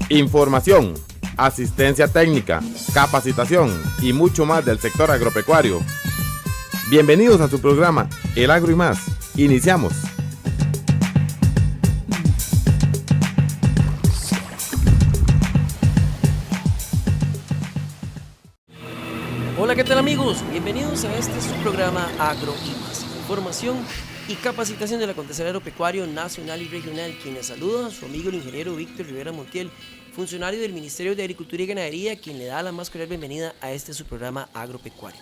Información, asistencia técnica, capacitación y mucho más del sector agropecuario. Bienvenidos a su programa El Agro y Más. Iniciamos. Hola, ¿qué tal amigos? Bienvenidos a su programa Agro y Más. Información y capacitación del acontecer agropecuario nacional y regional. Quien les saluda, su amigo el ingeniero Víctor Rivera Montiel, funcionario del Ministerio de Agricultura y Ganadería, quien le da la más cordial bienvenida a su programa agropecuario.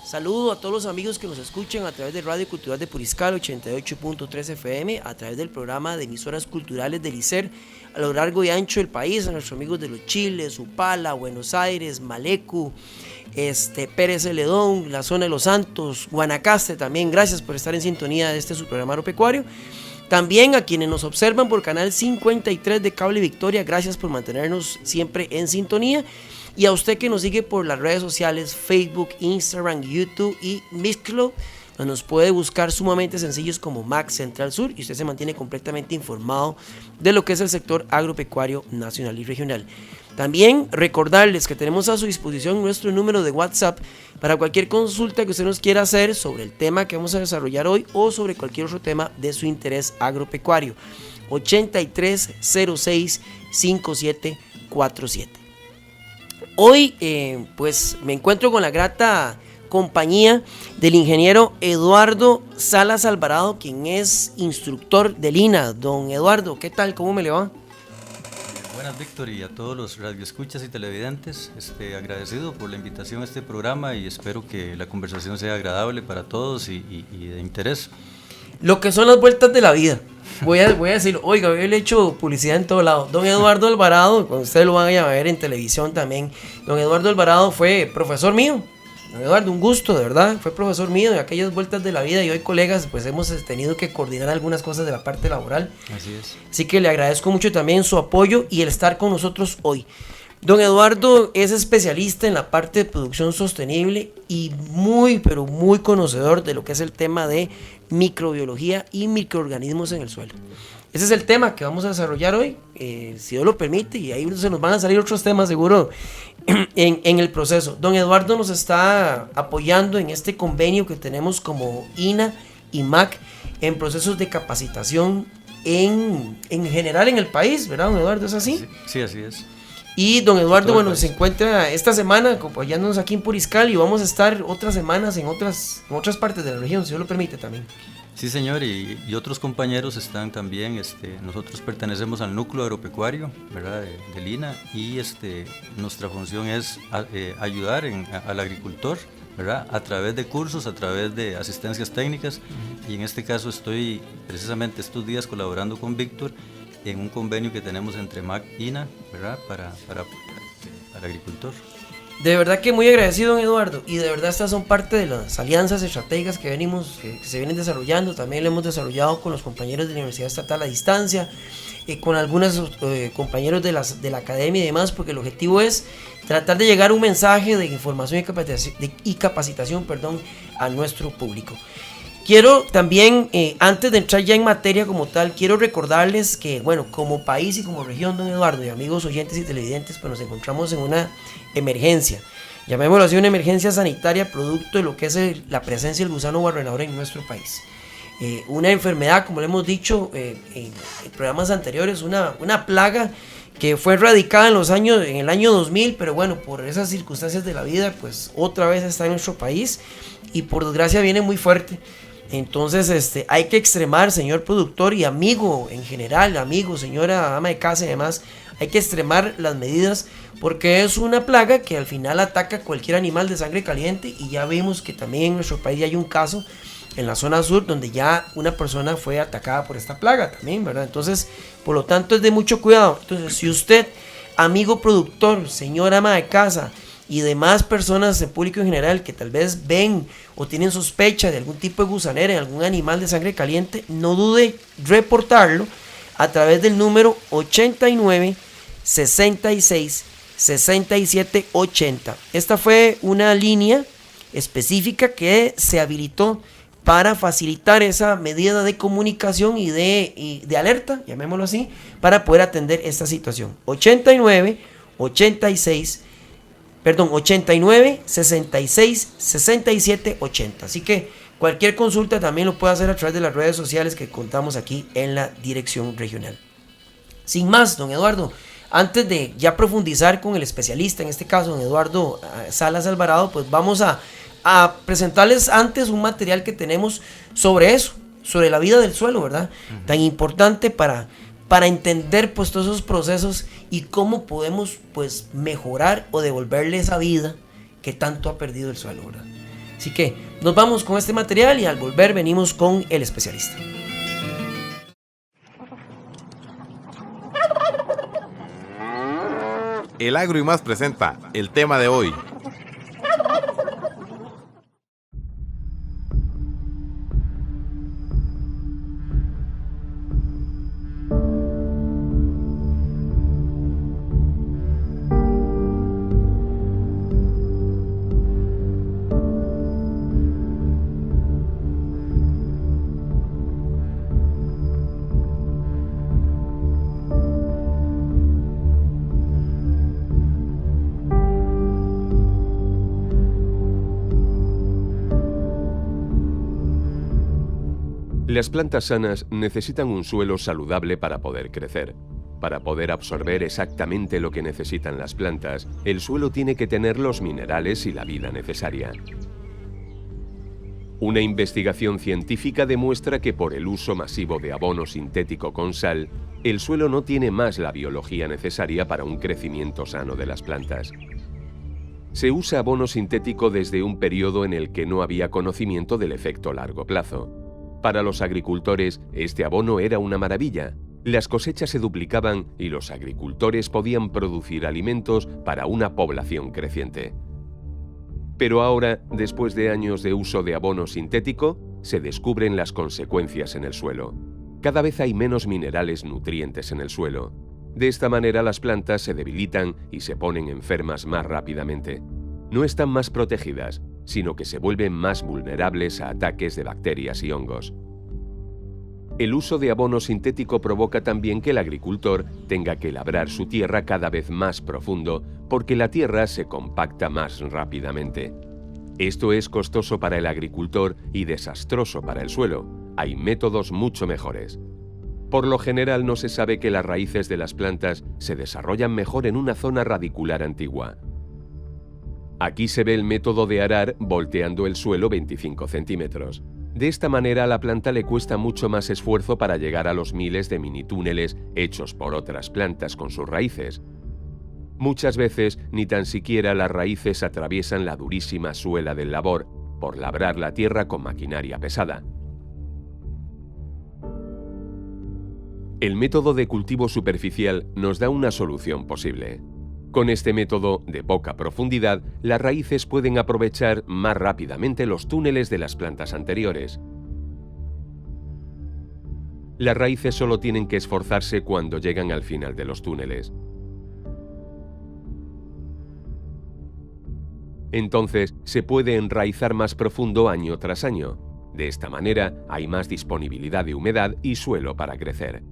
Saludo a todos los amigos que nos escuchan a través de Radio Cultural de Puriscal 88.3 FM, a través del programa de emisoras culturales del ICER a lo largo y ancho del país, a nuestros amigos de Los Chiles, Upala, Buenos Aires, Malecu, Pérez Celedón, la zona de Los Santos, Guanacaste también. Gracias por estar en sintonía de su programa agropecuario. También a quienes nos observan por Canal 53 de Cable Victoria, gracias por mantenernos siempre en sintonía. Y a usted que nos sigue por las redes sociales, Facebook, Instagram, YouTube y Mixcloud, nos puede buscar sumamente sencillos como Mac Central Sur y usted se mantiene completamente informado de lo que es el sector agropecuario nacional y regional. También recordarles que tenemos a su disposición nuestro número de WhatsApp para cualquier consulta que usted nos quiera hacer sobre el tema que vamos a desarrollar hoy o sobre cualquier otro tema de su interés agropecuario. 8306-5747. Hoy pues me encuentro con la grata compañía del ingeniero Eduardo Salas Alvarado, quien es instructor de Lina. Don Eduardo, ¿qué tal? ¿Cómo me le va? Buenas, Víctor, y a todos los radioescuchas y televidentes, agradecido por la invitación a este programa y espero que la conversación sea agradable para todos y de interés. Lo que son las vueltas de la vida. Voy a decir, oiga, yo le he hecho publicidad en todo lado. Don Eduardo Alvarado, cuando ustedes lo van a ver en televisión también, don Eduardo Alvarado fue profesor mío. Don Eduardo, un gusto, de verdad, fue profesor mío de aquellas vueltas de la vida y hoy colegas, pues hemos tenido que coordinar algunas cosas de la parte laboral. Así es. Así que le agradezco mucho también su apoyo y el estar con nosotros hoy. Don Eduardo es especialista en la parte de producción sostenible y muy, pero muy conocedor de lo que es el tema de microbiología y microorganismos en el suelo. Ese es el tema que vamos a desarrollar hoy, si Dios lo permite, y ahí se nos van a salir otros temas seguro en el proceso. Don Eduardo nos está apoyando en este convenio que tenemos como INA y MAC en procesos de capacitación en general en el país, ¿verdad, don Eduardo? ¿Es así? Sí, así es. Y don Eduardo, bueno, se encuentra esta semana acompañándonos aquí en Puriscal y vamos a estar otras semanas en otras partes de la región, si Dios lo permite también. Sí, señor, y otros compañeros están también, nosotros pertenecemos al núcleo agropecuario, ¿verdad?, de Lina, y nuestra función es ayudar al agricultor, ¿verdad?, a través de cursos, a través de asistencias técnicas, y en este caso estoy precisamente estos días colaborando con Víctor en un convenio que tenemos entre MAC y INA, ¿verdad?, para el agricultor. De verdad que muy agradecido, don Eduardo, y de verdad estas son parte de las alianzas estratégicas que se vienen desarrollando. También lo hemos desarrollado con los compañeros de la Universidad Estatal a distancia, con algunos compañeros de la academia y demás, porque el objetivo es tratar de llegar un mensaje de información y capacitación, a nuestro público. Quiero también, antes de entrar ya en materia como tal, quiero recordarles que, bueno, como país y como región, don Eduardo, y amigos oyentes y televidentes, pues nos encontramos en una emergencia. Llamémoslo así, una emergencia sanitaria producto de lo que es la presencia del gusano barrenador en nuestro país. Una enfermedad, como le hemos dicho en programas anteriores, una plaga que fue erradicada en el año 2000, pero bueno, por esas circunstancias de la vida, pues otra vez está en nuestro país y por desgracia viene muy fuerte. Entonces hay que extremar, señor productor y amigo en general, amigo, señora ama de casa y demás, hay que extremar las medidas porque es una plaga que al final ataca a cualquier animal de sangre caliente y ya vimos que también en nuestro país ya hay un caso en la zona sur donde ya una persona fue atacada por esta plaga también, ¿verdad? Entonces, por lo tanto es de mucho cuidado. Entonces, si usted, amigo productor, señora ama de casa y demás personas en público en general que tal vez ven o tienen sospecha de algún tipo de gusanera en algún animal de sangre caliente, no dude reportarlo a través del número 89 66 67 80. Esta fue una línea específica que se habilitó para facilitar esa medida de comunicación y de alerta, llamémoslo así, para poder atender esta situación. 89 66 67 80. Así que cualquier consulta también lo puede hacer a través de las redes sociales que contamos aquí en la dirección regional. Sin más, don Eduardo, antes de ya profundizar con el especialista, en este caso don Eduardo Salas Alvarado, pues vamos a presentarles antes un material que tenemos sobre eso, sobre la vida del suelo, ¿verdad? Tan importante para entender pues todos esos procesos y cómo podemos pues mejorar o devolverle esa vida que tanto ha perdido el suelo, ¿verdad? Así que nos vamos con este material y al volver venimos con el especialista. El Agro y Más presenta el tema de hoy. Las plantas sanas necesitan un suelo saludable para poder crecer. Para poder absorber exactamente lo que necesitan las plantas, el suelo tiene que tener los minerales y la vida necesaria. Una investigación científica demuestra que por el uso masivo de abono sintético con sal, el suelo no tiene más la biología necesaria para un crecimiento sano de las plantas. Se usa abono sintético desde un periodo en el que no había conocimiento del efecto largo plazo. Para los agricultores, este abono era una maravilla. Las cosechas se duplicaban y los agricultores podían producir alimentos para una población creciente. Pero ahora, después de años de uso de abono sintético, se descubren las consecuencias en el suelo. Cada vez hay menos minerales nutrientes en el suelo. De esta manera las plantas se debilitan y se ponen enfermas más rápidamente. No están más protegidas, sino que se vuelven más vulnerables a ataques de bacterias y hongos. El uso de abono sintético provoca también que el agricultor tenga que labrar su tierra cada vez más profundo porque la tierra se compacta más rápidamente. Esto es costoso para el agricultor y desastroso para el suelo. Hay métodos mucho mejores. Por lo general no se sabe que las raíces de las plantas se desarrollan mejor en una zona radicular antigua. Aquí se ve el método de arar volteando el suelo 25 centímetros. De esta manera a la planta le cuesta mucho más esfuerzo para llegar a los miles de mini túneles hechos por otras plantas con sus raíces. Muchas veces ni tan siquiera las raíces atraviesan la durísima suela del labor por labrar la tierra con maquinaria pesada. El método de cultivo superficial nos da una solución posible. Con este método de poca profundidad, las raíces pueden aprovechar más rápidamente los túneles de las plantas anteriores. Las raíces solo tienen que esforzarse cuando llegan al final de los túneles. Entonces, se puede enraizar más profundo año tras año. De esta manera, hay más disponibilidad de humedad y suelo para crecer.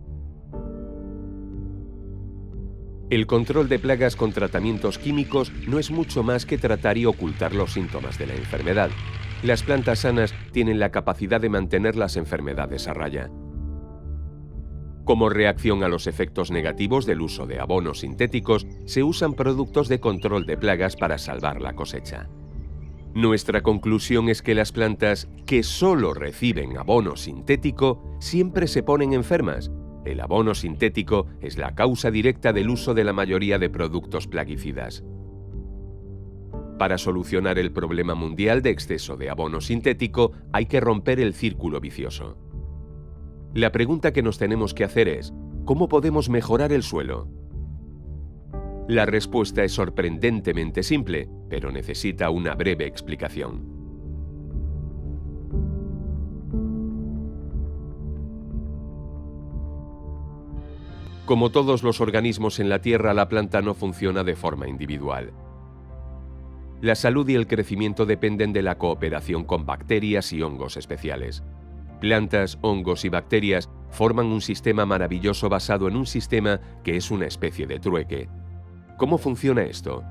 El control de plagas con tratamientos químicos no es mucho más que tratar y ocultar los síntomas de la enfermedad. Las plantas sanas tienen la capacidad de mantener las enfermedades a raya. Como reacción a los efectos negativos del uso de abonos sintéticos, se usan productos de control de plagas para salvar la cosecha. Nuestra conclusión es que las plantas que solo reciben abono sintético siempre se ponen enfermas. El abono sintético es la causa directa del uso de la mayoría de productos plaguicidas. Para solucionar el problema mundial de exceso de abono sintético, hay que romper el círculo vicioso. La pregunta que nos tenemos que hacer es, ¿cómo podemos mejorar el suelo? La respuesta es sorprendentemente simple, pero necesita una breve explicación. Como todos los organismos en la Tierra, la planta no funciona de forma individual. La salud y el crecimiento dependen de la cooperación con bacterias y hongos especiales. Plantas, hongos y bacterias forman un sistema maravilloso basado en un sistema que es una especie de trueque. ¿Cómo funciona esto?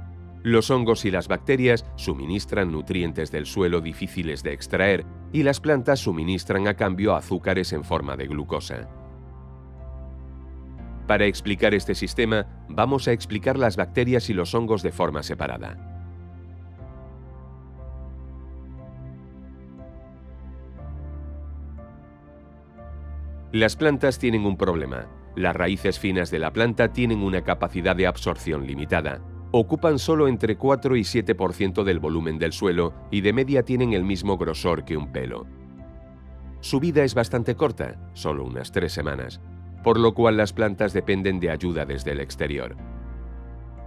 Los hongos y las bacterias suministran nutrientes del suelo difíciles de extraer y las plantas suministran a cambio azúcares en forma de glucosa. Para explicar este sistema, vamos a explicar las bacterias y los hongos de forma separada. Las plantas tienen un problema. Las raíces finas de la planta tienen una capacidad de absorción limitada. Ocupan solo entre 4 y 7% del volumen del suelo y de media tienen el mismo grosor que un pelo. Su vida es bastante corta, solo unas 3 semanas, por lo cual las plantas dependen de ayuda desde el exterior.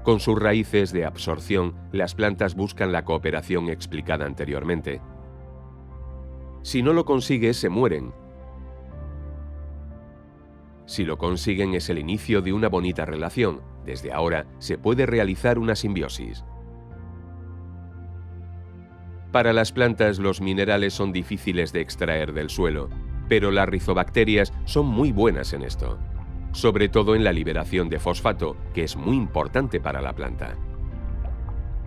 Con sus raíces de absorción, las plantas buscan la cooperación explicada anteriormente. Si no lo consigue, se mueren. Si lo consiguen, es el inicio de una bonita relación. Desde ahora se puede realizar una simbiosis. Para las plantas, los minerales son difíciles de extraer del suelo, pero las rizobacterias son muy buenas en esto, sobre todo en la liberación de fosfato, que es muy importante para la planta.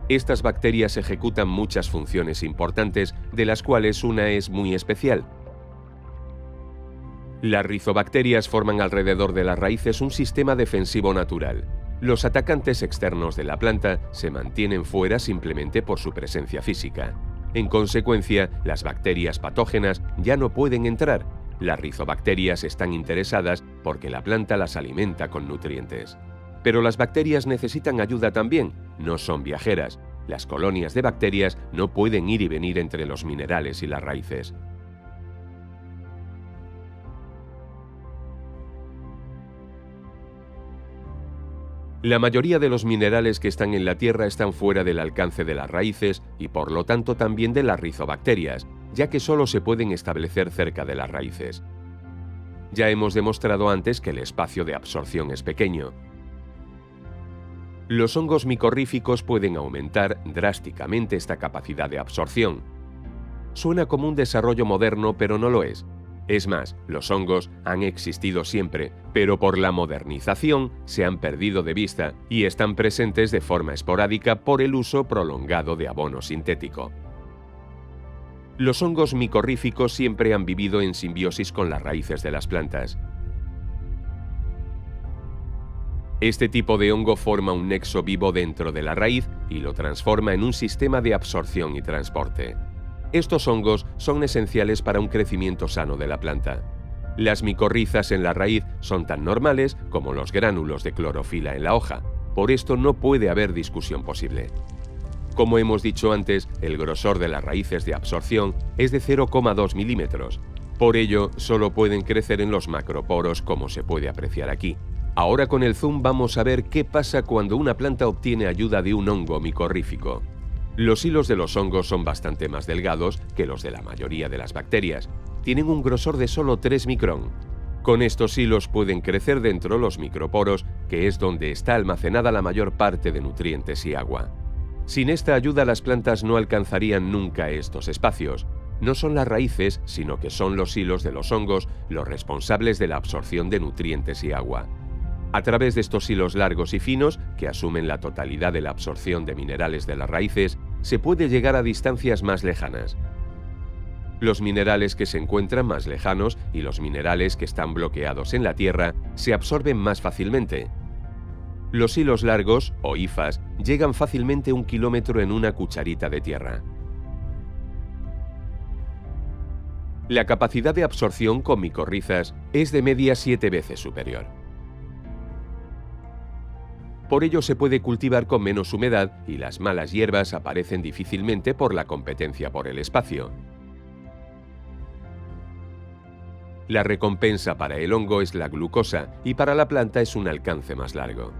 Estas bacterias ejecutan muchas funciones importantes, de las cuales una es muy especial. Las rizobacterias forman alrededor de las raíces un sistema defensivo natural. Los atacantes externos de la planta se mantienen fuera simplemente por su presencia física. En consecuencia, las bacterias patógenas ya no pueden entrar. Las rizobacterias están interesadas porque la planta las alimenta con nutrientes. Pero las bacterias necesitan ayuda también, no son viajeras. Las colonias de bacterias no pueden ir y venir entre los minerales y las raíces. La mayoría de los minerales que están en la Tierra están fuera del alcance de las raíces y por lo tanto también de las rizobacterias, ya que solo se pueden establecer cerca de las raíces. Ya hemos demostrado antes que el espacio de absorción es pequeño. Los hongos micorríficos pueden aumentar drásticamente esta capacidad de absorción. Suena como un desarrollo moderno, pero no lo es. Es más, los hongos han existido siempre, pero por la modernización se han perdido de vista y están presentes de forma esporádica por el uso prolongado de abono sintético. Los hongos micorríficos siempre han vivido en simbiosis con las raíces de las plantas. Este tipo de hongo forma un nexo vivo dentro de la raíz y lo transforma en un sistema de absorción y transporte. Estos hongos son esenciales para un crecimiento sano de la planta. Las micorrizas en la raíz son tan normales como los gránulos de clorofila en la hoja, por esto no puede haber discusión posible. Como hemos dicho antes, el grosor de las raíces de absorción es de 0,2 milímetros. Por ello, solo pueden crecer en los macroporos como se puede apreciar aquí. Ahora con el zoom vamos a ver qué pasa cuando una planta obtiene ayuda de un hongo micorrífico. Los hilos de los hongos son bastante más delgados que los de la mayoría de las bacterias. Tienen un grosor de solo 3 micrón. Con estos hilos pueden crecer dentro los microporos, que es donde está almacenada la mayor parte de nutrientes y agua. Sin esta ayuda las plantas no alcanzarían nunca estos espacios. No son las raíces, sino que son los hilos de los hongos los responsables de la absorción de nutrientes y agua. A través de estos hilos largos y finos, que asumen la totalidad de la absorción de minerales de las raíces, se puede llegar a distancias más lejanas. Los minerales que se encuentran más lejanos y los minerales que están bloqueados en la Tierra se absorben más fácilmente. Los hilos largos, o hifas, llegan fácilmente 1 kilómetro en una cucharita de tierra. La capacidad de absorción con micorrizas es de media 7 veces superior. Por ello se puede cultivar con menos humedad y las malas hierbas aparecen difícilmente por la competencia por el espacio. La recompensa para el hongo es la glucosa y para la planta es un alcance más largo.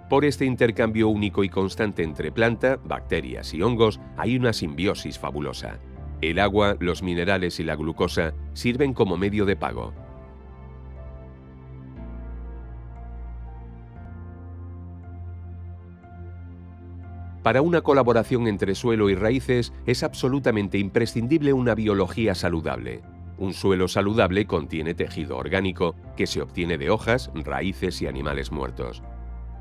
Por este intercambio único y constante entre planta, bacterias y hongos hay una simbiosis fabulosa. El agua, los minerales y la glucosa sirven como medio de pago. Para una colaboración entre suelo y raíces es absolutamente imprescindible una biología saludable. Un suelo saludable contiene tejido orgánico que se obtiene de hojas, raíces y animales muertos.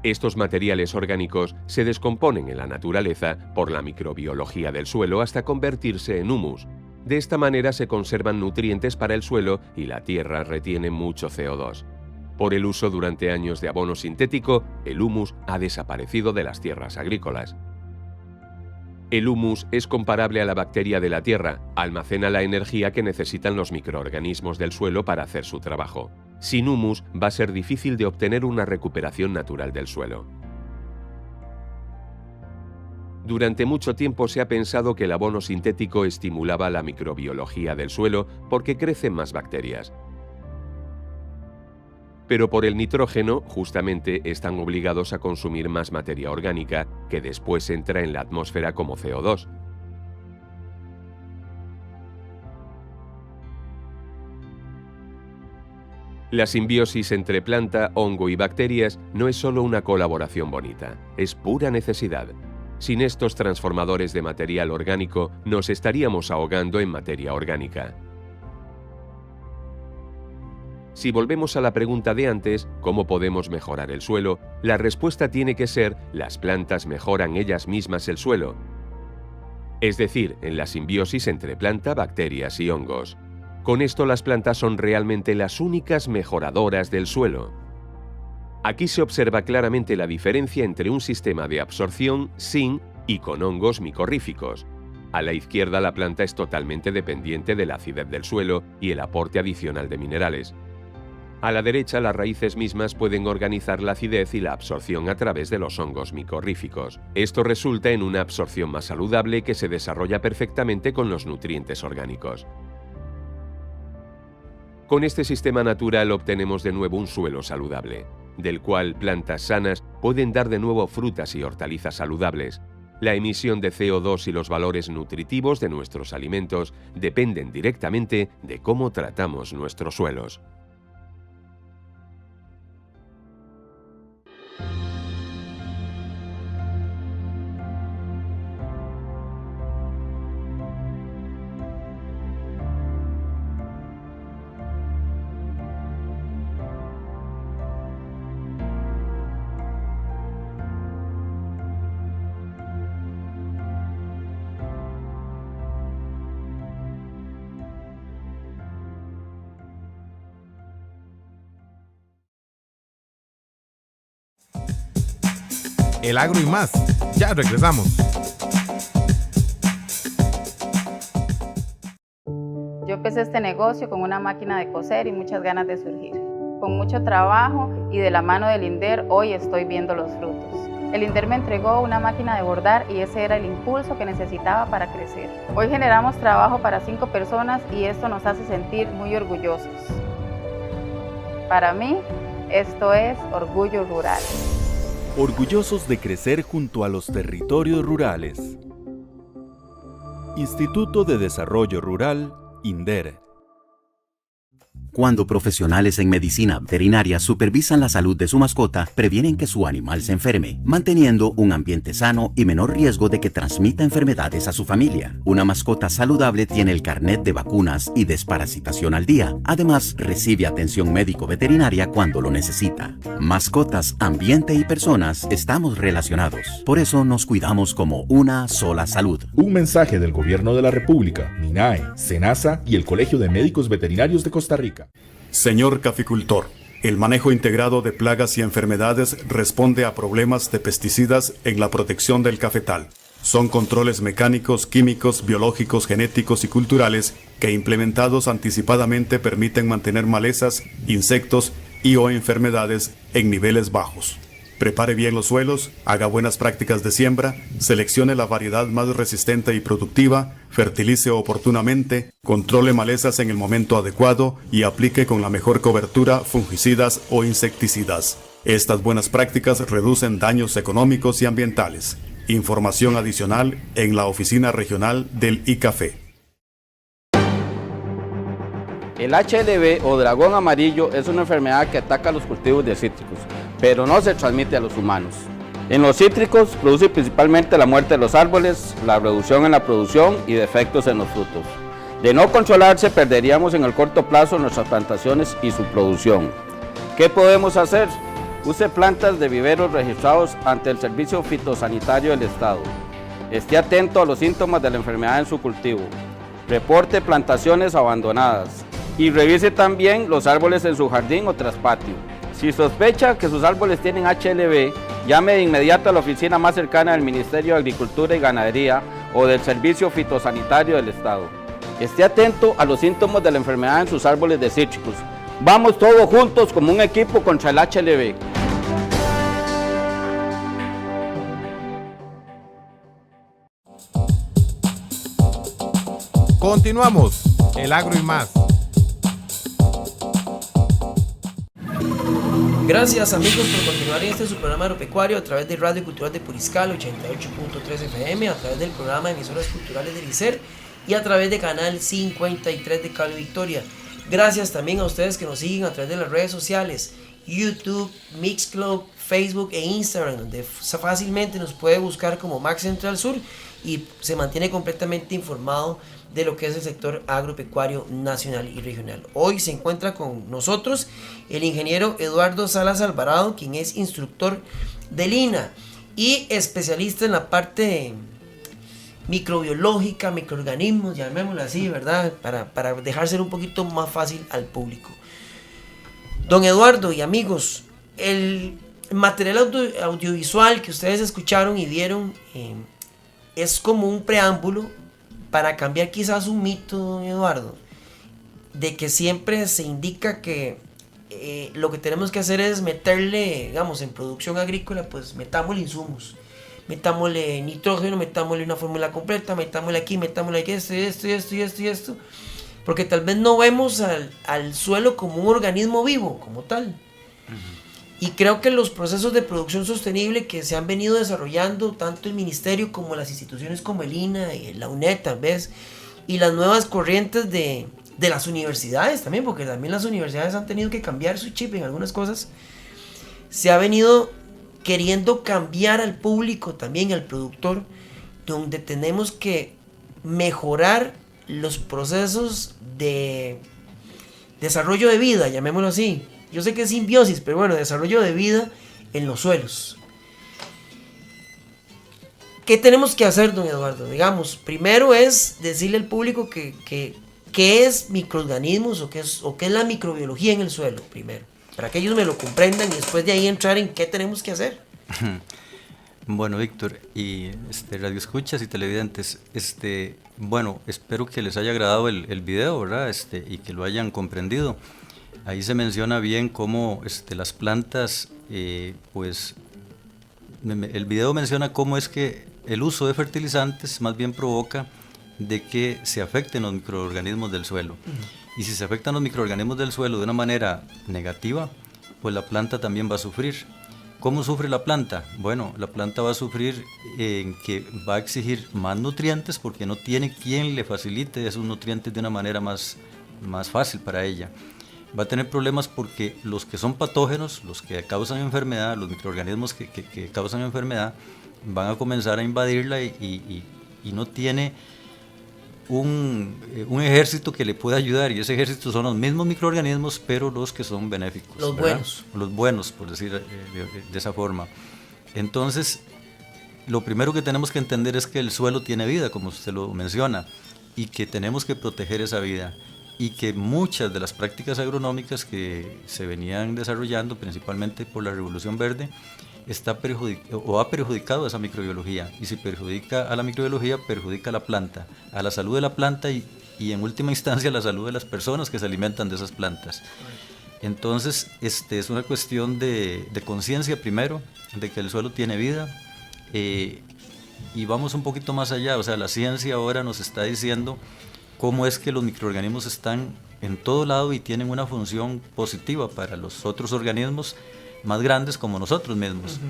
Estos materiales orgánicos se descomponen en la naturaleza por la microbiología del suelo hasta convertirse en humus. De esta manera se conservan nutrientes para el suelo y la tierra retiene mucho CO2. Por el uso durante años de abono sintético, el humus ha desaparecido de las tierras agrícolas. El humus es comparable a la bacteria de la tierra, almacena la energía que necesitan los microorganismos del suelo para hacer su trabajo. Sin humus va a ser difícil de obtener una recuperación natural del suelo. Durante mucho tiempo se ha pensado que el abono sintético estimulaba la microbiología del suelo porque crecen más bacterias. Pero por el nitrógeno, justamente, están obligados a consumir más materia orgánica que después entra en la atmósfera como CO2. La simbiosis entre planta, hongo y bacterias no es solo una colaboración bonita, es pura necesidad. Sin estos transformadores de material orgánico, nos estaríamos ahogando en materia orgánica. Si volvemos a la pregunta de antes, ¿cómo podemos mejorar el suelo?, la respuesta tiene que ser: las plantas mejoran ellas mismas el suelo. Es decir, en la simbiosis entre planta, bacterias y hongos. Con esto las plantas son realmente las únicas mejoradoras del suelo. Aquí se observa claramente la diferencia entre un sistema de absorción sin y con hongos micorríficos. A la izquierda la planta es totalmente dependiente de la acidez del suelo y el aporte adicional de minerales. A la derecha, las raíces mismas pueden organizar la acidez y la absorción a través de los hongos micorríficos. Esto resulta en una absorción más saludable que se desarrolla perfectamente con los nutrientes orgánicos. Con este sistema natural obtenemos de nuevo un suelo saludable, del cual plantas sanas pueden dar de nuevo frutas y hortalizas saludables. La emisión de CO2 y los valores nutritivos de nuestros alimentos dependen directamente de cómo tratamos nuestros suelos. El agro y más. Ya regresamos. Yo empecé este negocio con una máquina de coser y muchas ganas de surgir. Con mucho trabajo y de la mano del INDER, hoy estoy viendo los frutos. El INDER me entregó una máquina de bordar y ese era el impulso que necesitaba para crecer. Hoy generamos trabajo para 5 personas y esto nos hace sentir muy orgullosos. Para mí, esto es Orgullo Rural. Orgullosos de crecer junto a los territorios rurales. Instituto de Desarrollo Rural, INDER. Cuando profesionales en medicina veterinaria supervisan la salud de su mascota, previenen que su animal se enferme, manteniendo un ambiente sano y menor riesgo de que transmita enfermedades a su familia. Una mascota saludable tiene el carnet de vacunas y desparasitación al día. Además, recibe atención médico-veterinaria cuando lo necesita. Mascotas, ambiente y personas estamos relacionados. Por eso nos cuidamos como una sola salud. Un mensaje del Gobierno de la República, MINAE, SENASA y el Colegio de Médicos Veterinarios de Costa Rica. Señor caficultor, el manejo integrado de plagas y enfermedades responde a problemas de pesticidas en la protección del cafetal. Son controles mecánicos, químicos, biológicos, genéticos y culturales que implementados anticipadamente permiten mantener malezas, insectos y o enfermedades en niveles bajos. Prepare bien los suelos, haga buenas prácticas de siembra, seleccione la variedad más resistente y productiva, fertilice oportunamente, controle malezas en el momento adecuado y aplique con la mejor cobertura fungicidas o insecticidas. Estas buenas prácticas reducen daños económicos y ambientales. Información adicional en la oficina regional del ICAFE. El HLB o dragón amarillo es una enfermedad que ataca a los cultivos de cítricos, pero no se transmite a los humanos. En los cítricos produce principalmente la muerte de los árboles, la reducción en la producción y defectos en los frutos. De no controlarse, perderíamos en el corto plazo nuestras plantaciones y su producción. ¿Qué podemos hacer? Use plantas de viveros registrados ante el Servicio Fitosanitario del Estado. Esté atento a los síntomas de la enfermedad en su cultivo. Reporte plantaciones abandonadas y revise también los árboles en su jardín o traspatio. Si sospecha que sus árboles tienen HLB, llame de inmediato a la oficina más cercana del Ministerio de Agricultura y Ganadería o del Servicio Fitosanitario del Estado. Esté atento a los síntomas de la enfermedad en sus árboles de cítricos. Vamos todos juntos como un equipo contra el HLB. Continuamos, el agro y más. Gracias amigos por continuar en este su programa agropecuario a través de Radio Cultural de Puriscal 88.3 FM, a través del programa de emisoras culturales del ICER y a través de Canal 53 de Cable Victoria. Gracias también a ustedes que nos siguen a través de las redes sociales, YouTube, Mixcloud, Facebook e Instagram, donde fácilmente nos puede buscar como Max Central Sur y se mantiene completamente informado de lo que es el sector agropecuario nacional y regional. Hoy se encuentra con nosotros el ingeniero Eduardo Salas Alvarado, quien es instructor de Lina y especialista en la parte microbiológica, microorganismos, llamémoslo así, ¿verdad? Para dejárselo un poquito más fácil al público. Don Eduardo y amigos, el material audiovisual que ustedes escucharon y vieron es como un preámbulo para cambiar quizás un mito, don Eduardo, de que siempre se indica que lo que tenemos que hacer es meterle, digamos, en producción agrícola, pues metámosle insumos, metámosle nitrógeno, metámosle una fórmula completa, metámosle aquí, esto, porque tal vez no vemos al suelo como un organismo vivo, como tal. Y creo que los procesos de producción sostenible que se han venido desarrollando, tanto el ministerio como las instituciones como el INA y la UNED tal vez, y las nuevas corrientes de las universidades también, porque también las universidades han tenido que cambiar su chip en algunas cosas, se ha venido queriendo cambiar al público también, al productor, donde tenemos que mejorar los procesos de desarrollo de vida, llamémoslo así. Yo sé que es simbiosis, pero bueno, desarrollo de vida en los suelos. ¿Qué tenemos que hacer, don Eduardo? Digamos, primero es decirle al público qué es microorganismos o qué es la microbiología en el suelo, primero, para que ellos me lo comprendan y después de ahí entrar en qué tenemos que hacer. Bueno, Víctor, y radioescuchas y televidentes, bueno, espero que les haya agradado el video, ¿verdad? Y que lo hayan comprendido. Ahí se menciona bien cómo las plantas, pues, el video menciona cómo es que el uso de fertilizantes más bien provoca de que se afecten los microorganismos del suelo. Y si se afectan los microorganismos del suelo de una manera negativa, pues la planta también va a sufrir. ¿Cómo sufre la planta? Bueno, la planta va a sufrir en que va a exigir más nutrientes porque no tiene quien le facilite esos nutrientes de una manera más fácil para ella. Va a tener problemas porque los que son patógenos, los que causan enfermedad, los microorganismos que causan enfermedad, van a comenzar a invadirla y no tiene un ejército que le pueda ayudar, y ese ejército son los mismos microorganismos, pero los que son benéficos. Los ¿verdad? buenos. Los buenos, por decir de esa forma. Entonces, lo primero que tenemos que entender es que el suelo tiene vida, como usted lo menciona, y que tenemos que proteger esa vida. Y que muchas de las prácticas agronómicas que se venían desarrollando, principalmente por la Revolución Verde, ha perjudicado a esa microbiología. Y si perjudica a la microbiología, perjudica a la planta, a la salud de la planta y en última instancia a la salud de las personas que se alimentan de esas plantas. Entonces, es una cuestión de conciencia primero, de que el suelo tiene vida. Y vamos un poquito más allá, o sea, la ciencia ahora nos está diciendo cómo es que los microorganismos están en todo lado y tienen una función positiva para los otros organismos más grandes como nosotros mismos.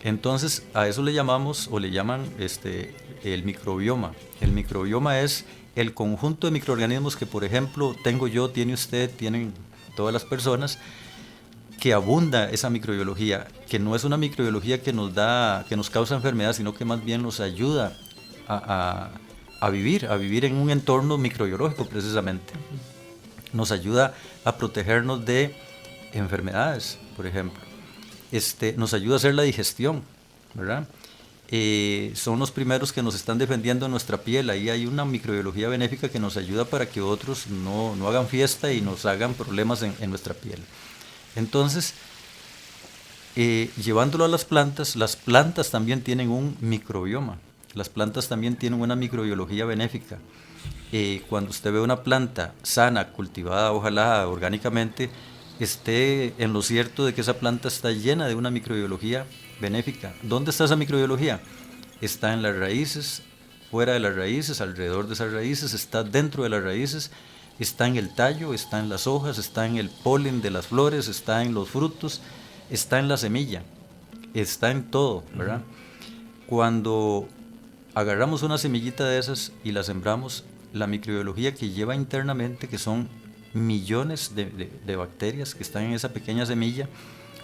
Entonces, a eso le llamamos, o le llaman el microbioma. El microbioma es el conjunto de microorganismos que, por ejemplo, tengo yo, tiene usted, tienen todas las personas, que abunda esa microbiología, que no es una microbiología que nos causa enfermedad, sino que más bien nos ayuda a vivir en un entorno microbiológico precisamente. Nos ayuda a protegernos de enfermedades, por ejemplo. Nos ayuda a hacer la digestión, ¿verdad? Son los primeros que nos están defendiendo nuestra piel. Ahí hay una microbiología benéfica que nos ayuda para que otros no hagan fiesta y nos hagan problemas en nuestra piel. Entonces, llevándolo a las plantas también tienen un microbioma. Las plantas también tienen una microbiología benéfica. Cuando usted ve una planta sana, cultivada, ojalá orgánicamente, esté en lo cierto de que esa planta está llena de una microbiología benéfica. ¿Dónde está esa microbiología? Está en las raíces, fuera de las raíces, alrededor de esas raíces, está dentro de las raíces, está en el tallo, está en las hojas, está en el polen de las flores, está en los frutos, está en la semilla, está en todo, ¿verdad? Cuando agarramos una semillita de esas y la sembramos, la microbiología que lleva internamente, que son millones de bacterias que están en esa pequeña semilla,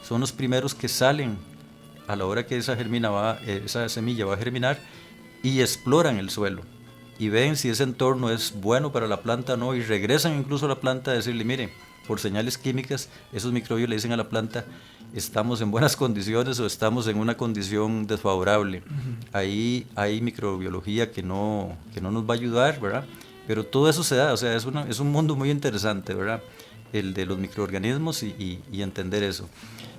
son los primeros que salen a la hora que esa semilla va a germinar y exploran el suelo y ven si ese entorno es bueno para la planta o no, y regresan incluso a la planta a decirle, mire, por señales químicas, esos microbios le dicen a la planta, estamos en buenas condiciones o estamos en una condición desfavorable. Ahí hay microbiología que no nos va a ayudar, ¿verdad? Pero todo eso se da, o sea, es un mundo muy interesante, ¿verdad? El de los microorganismos y entender eso.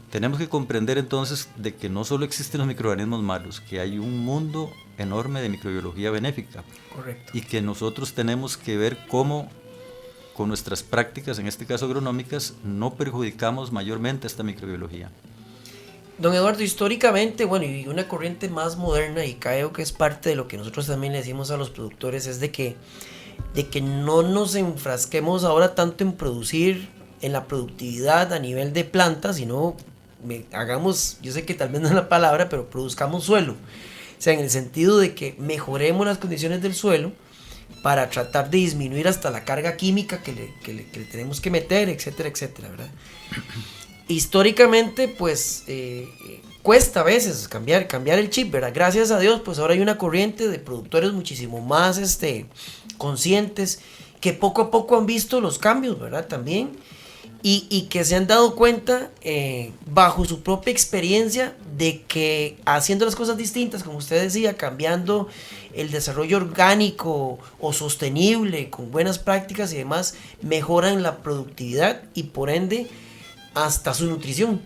Tenemos que comprender entonces de que no solo existen los microorganismos malos, que hay un mundo enorme de microbiología benéfica. Correcto. Y que nosotros tenemos que ver cómo con nuestras prácticas, en este caso agronómicas, no perjudicamos mayormente esta microbiología. Don Eduardo, históricamente, bueno, y una corriente más moderna, y creo que es parte de lo que nosotros también le decimos a los productores, es de que no nos enfrasquemos ahora tanto en producir, en la productividad a nivel de plantas, sino hagamos, yo sé que tal vez no es la palabra, pero produzcamos suelo. O sea, en el sentido de que mejoremos las condiciones del suelo para tratar de disminuir hasta la carga química que le tenemos que meter, etcétera, etcétera, ¿verdad? Históricamente, pues, cuesta a veces cambiar el chip, ¿verdad? Gracias a Dios, pues ahora hay una corriente de productores muchísimo más conscientes, que poco a poco han visto los cambios, ¿verdad? También, y que se han dado cuenta, bajo su propia experiencia, de que haciendo las cosas distintas, como usted decía, cambiando el desarrollo orgánico o sostenible, con buenas prácticas y demás, mejoran la productividad y por ende hasta su nutrición,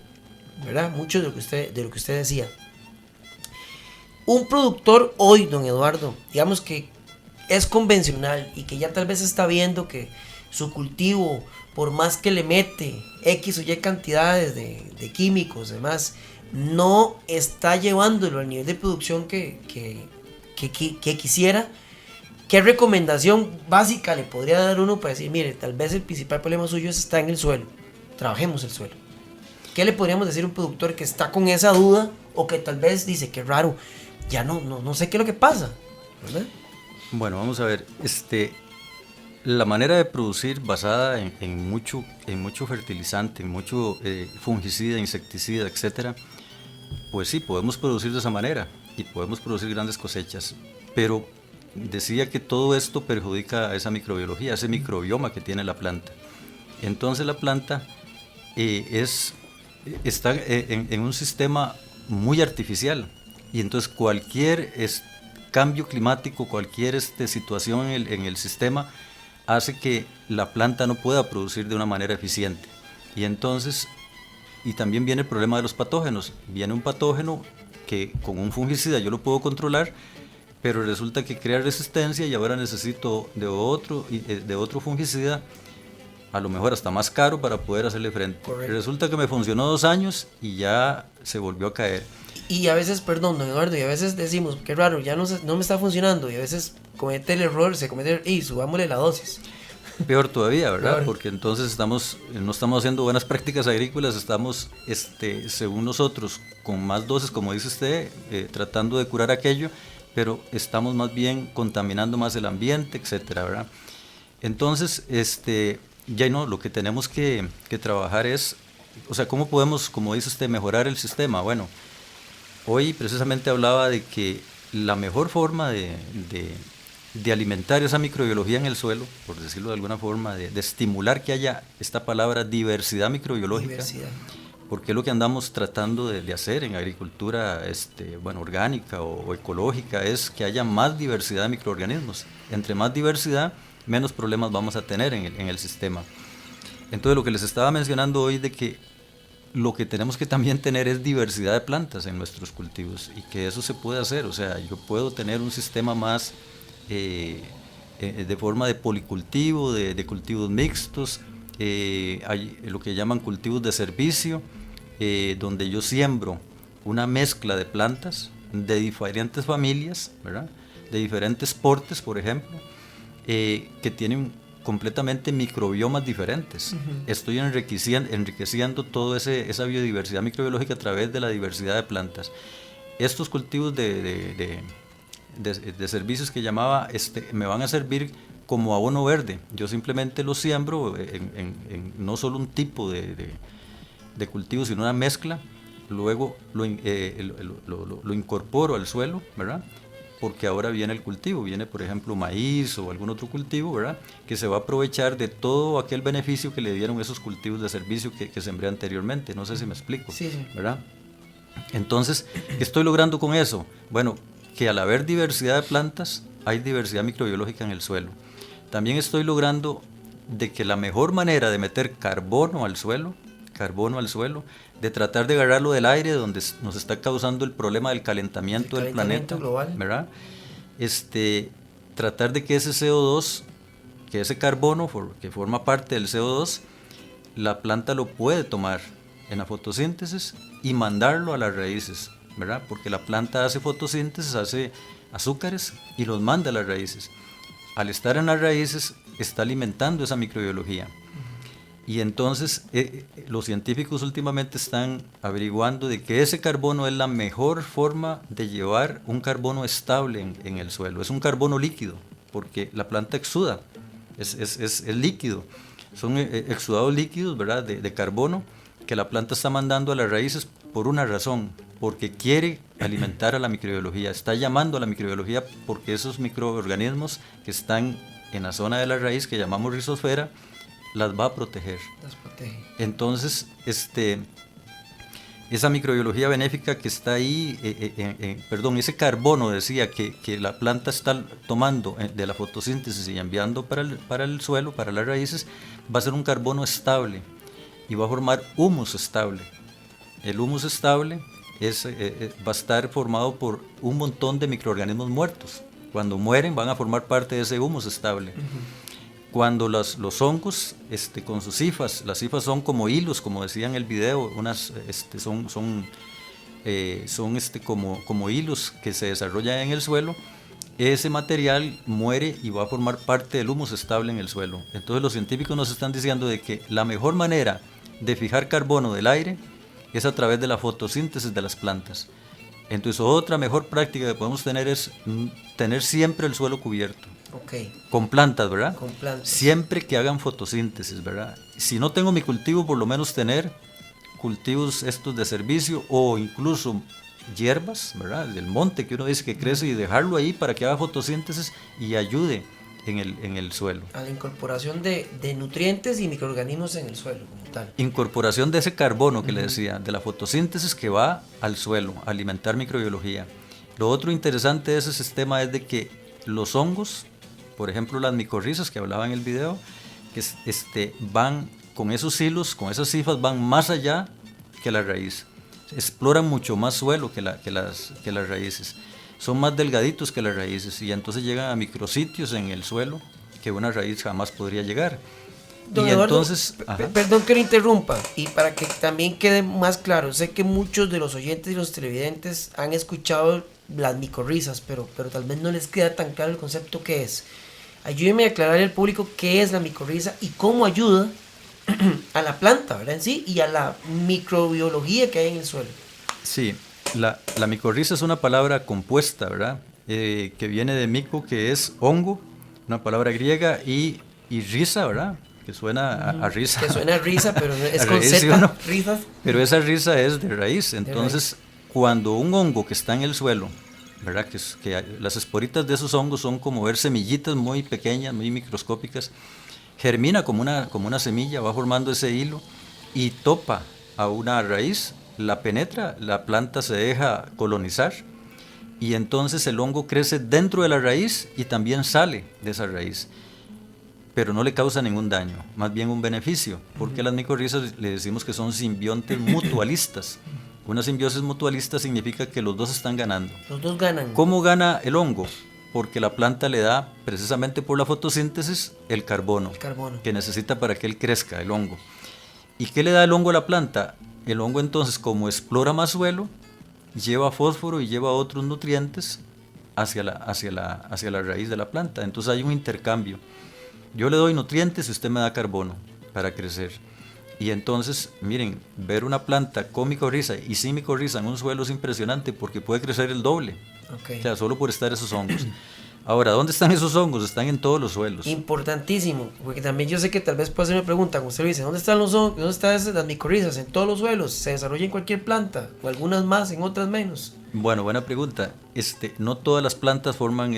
¿verdad? Mucho de lo que usted decía. Un productor hoy, don Eduardo, digamos que es convencional y que ya tal vez está viendo que su cultivo, por más que le mete X o Y cantidades de químicos, demás, no está llevándolo al nivel de producción que quisiera. ¿Qué recomendación básica le podría dar uno para decir, mire, tal vez el principal problema suyo está en el suelo, trabajemos el suelo? ¿Qué le podríamos decir a un productor que está con esa duda o que tal vez dice, qué raro, ya no sé qué es lo que pasa, ¿verdad? Bueno, vamos a ver, la manera de producir basada en mucho fertilizante, en mucho fungicida, insecticida, etcétera, pues sí, podemos producir de esa manera y podemos producir grandes cosechas, pero decía que todo esto perjudica a esa microbiología, a ese microbioma que tiene la planta. Entonces la planta está en un sistema muy artificial y entonces cualquier cambio climático, cualquier situación en el sistema hace que la planta no pueda producir de una manera eficiente. Y también viene el problema de los patógenos. Viene un patógeno que con un fungicida yo lo puedo controlar, pero resulta que crea resistencia y ahora necesito de otro fungicida, a lo mejor hasta más caro, para poder hacerle frente. Correcto. Resulta que me funcionó 2 años y ya se volvió a caer. Y a veces, perdón, don Eduardo, y a veces decimos, qué raro, ya no me está funcionando, y a veces subámosle la dosis. Peor todavía, ¿verdad? Peor. Porque entonces no estamos haciendo buenas prácticas agrícolas, estamos, según nosotros, con más dosis, como dice usted, tratando de curar aquello, pero estamos más bien contaminando más el ambiente, etcétera, ¿verdad? Entonces, lo que tenemos que trabajar es o sea, ¿cómo podemos, como dice usted, mejorar el sistema? Bueno, hoy precisamente hablaba de que la mejor forma de alimentar esa microbiología en el suelo, por decirlo de alguna forma, de estimular que haya esta palabra diversidad microbiológica, diversidad. Porque es lo que andamos tratando de hacer en agricultura orgánica o ecológica, es que haya más diversidad de microorganismos. Entre más diversidad, menos problemas vamos a tener en el sistema. Entonces, lo que les estaba mencionando hoy de que lo que tenemos que también tener es diversidad de plantas en nuestros cultivos, y que eso se puede hacer. O sea, yo puedo tener un sistema más de forma de policultivo, de cultivos mixtos. Hay lo que llaman cultivos de servicio, donde yo siembro una mezcla de plantas de diferentes familias, ¿verdad? De diferentes portes, por ejemplo, que tienen completamente microbiomas diferentes. Estoy enriqueciendo toda esa biodiversidad microbiológica a través de la diversidad de plantas. Estos cultivos de servicios que llamaba, me van a servir como abono verde. Yo simplemente lo siembro en no solo un tipo de cultivo, sino una mezcla. Luego lo incorporo al suelo, ¿verdad? Porque ahora viene el cultivo, viene por ejemplo maíz o algún otro cultivo, ¿verdad? Que se va a aprovechar de todo aquel beneficio que le dieron esos cultivos de servicio que sembré anteriormente. No sé si me explico, sí. ¿Verdad? Entonces, ¿qué estoy logrando con eso? Bueno, que al haber diversidad de plantas, hay diversidad microbiológica en el suelo. También estoy logrando de que la mejor manera de meter carbono al suelo, de tratar de agarrarlo del aire, donde nos está causando el problema del calentamiento del planeta global, ¿verdad? Tratar de que ese CO2, que ese carbono que forma parte del CO2, la planta lo puede tomar en la fotosíntesis y mandarlo a las raíces, ¿verdad? Porque la planta hace fotosíntesis, hace azúcares y los manda a las raíces. Al estar en las raíces, está alimentando esa microbiología. Y entonces los científicos últimamente están averiguando de que ese carbono es la mejor forma de llevar un carbono estable en el suelo. Es un carbono líquido, porque la planta exuda, es líquido. Son exudados líquidos, ¿verdad? De carbono que la planta está mandando a las raíces por una razón, porque quiere alimentar a la microbiología, está llamando a la microbiología porque esos microorganismos que están en la zona de la raíz, que llamamos rizosfera, las va a proteger. Las protege. Entonces, esa microbiología benéfica que está ahí, ese carbono, decía, que la planta está tomando de la fotosíntesis y enviando para el suelo, para las raíces, va a ser un carbono estable y va a formar humus estable. El humus estable va a estar formado por un montón de microorganismos muertos. Cuando mueren van a formar parte de ese humus estable. Cuando los hongos con sus hifas, las hifas son como hilos, como decía en el video, son como hilos que se desarrollan en el suelo, ese material muere y va a formar parte del humus estable en el suelo. Entonces los científicos nos están diciendo de que la mejor manera de fijar carbono del aire es a través de la fotosíntesis de las plantas. Entonces otra mejor práctica que podemos tener es tener siempre el suelo cubierto. Okay. Con plantas, ¿verdad? Con plantas. Siempre que hagan fotosíntesis, ¿verdad? Si no tengo mi cultivo, por lo menos tener cultivos estos de servicio o incluso hierbas, ¿verdad? Del monte que uno dice que crece y dejarlo ahí para que haga fotosíntesis y ayude en el suelo. A la incorporación de nutrientes y microorganismos en el suelo como tal. Incorporación de ese carbono que le decía, de la fotosíntesis que va al suelo, a alimentar microbiología. Lo otro interesante de ese sistema es de que los hongos, por ejemplo las micorrizas que hablaba en el video, que van con esos hilos, con esas hifas, van más allá que la raíz. Exploran mucho más suelo que las raíces. Son más delgaditos que las raíces y entonces llegan a micrositios en el suelo que una raíz jamás podría llegar. Don Eduardo, perdón que lo interrumpa, y para que también quede más claro, sé que muchos de los oyentes y los televidentes han escuchado las micorrizas, pero tal vez no les queda tan claro el concepto que es. Ayúdeme a aclarar al público qué es la micorriza y cómo ayuda a la planta, ¿verdad? En sí, y a la microbiología que hay en el suelo. Sí, la micorriza es una palabra compuesta, ¿verdad? Que viene de mico, que es hongo, una palabra griega, y riza, ¿verdad? que suena a risa. Que suena a risa, pero es con raíz, Z, risas. Pero esa risa es de raíz. Entonces, cuando un hongo que está en el suelo, ¿verdad? Que las esporitas de esos hongos son como ver semillitas muy pequeñas, muy microscópicas, germina como una semilla, va formando ese hilo y topa a una raíz, la penetra, la planta se deja colonizar y entonces el hongo crece dentro de la raíz y también sale de esa raíz, pero no le causa ningún daño, más bien un beneficio, porque las micorrizas le decimos que son simbiontes mutualistas. Una simbiosis mutualista significa que los dos están ganando. Los dos ganan. ¿Cómo gana el hongo? Porque la planta le da, precisamente por la fotosíntesis, el carbono que necesita para que él crezca, el hongo. ¿Y qué le da el hongo a la planta? El hongo entonces, como explora más suelo, lleva fósforo y lleva otros nutrientes hacia la raíz de la planta. Entonces hay un intercambio. Yo le doy nutrientes y usted me da carbono para crecer. Y entonces, miren, ver una planta con micorriza y sin micorriza en un suelo es impresionante porque puede crecer el doble. O sea, solo por estar esos hongos. Ahora, ¿dónde están esos hongos? Están en todos los suelos. Importantísimo, porque también yo sé que tal vez puede ser una pregunta, como usted lo dice, ¿dónde están los hongos? ¿Dónde están las micorrizas? En todos los suelos, se desarrolla en cualquier planta, o algunas más, en otras menos. Bueno, buena pregunta. No todas las plantas forman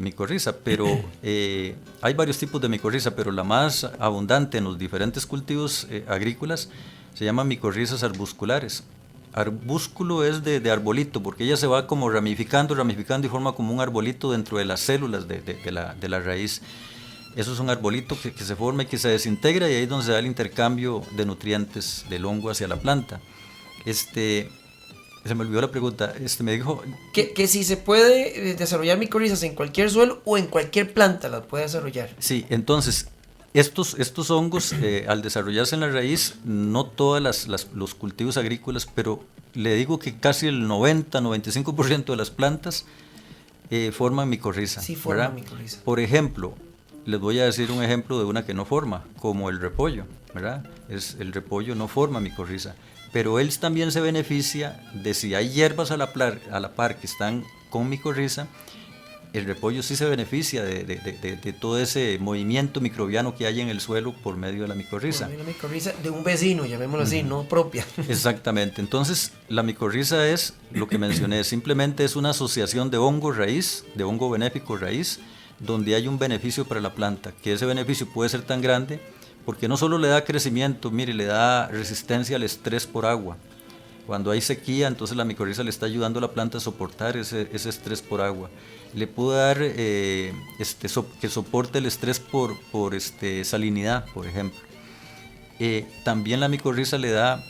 micorriza, pero hay varios tipos de micorriza, pero la más abundante en los diferentes cultivos agrícolas se llaman micorrizas arbusculares. Arbúsculo es de arbolito, porque ella se va como ramificando y forma como un arbolito dentro de las células de la raíz. Eso es un arbolito que se forma y que se desintegra y ahí es donde se da el intercambio de nutrientes del hongo hacia la planta. Se me olvidó la pregunta, me dijo... Que si se puede desarrollar micorrizas en cualquier suelo o en cualquier planta las puede desarrollar. Sí, entonces... Estos hongos, al desarrollarse en la raíz, no todos los cultivos agrícolas, pero le digo que casi el 90-95% de las plantas forman micorriza. Sí, forman micorriza. Por ejemplo, les voy a decir un ejemplo de una que no forma, como el repollo, ¿verdad? El repollo no forma micorriza, pero él también se beneficia de si hay hierbas a la par que están con micorriza. El repollo sí se beneficia de todo ese movimiento microbiano que hay en el suelo por medio de la micorriza. Por medio de la micorriza de un vecino, llamémoslo así, no propia. Exactamente. Entonces, la micorriza es lo que mencioné, simplemente es una asociación de hongo raíz, de hongo benéfico raíz, donde hay un beneficio para la planta, que ese beneficio puede ser tan grande porque no solo le da crecimiento, mire, le da resistencia al estrés por agua. Cuando hay sequía, entonces la micorriza le está ayudando a la planta a soportar ese estrés por agua. Le puede dar que soporte el estrés por salinidad, por ejemplo. También la micorriza le da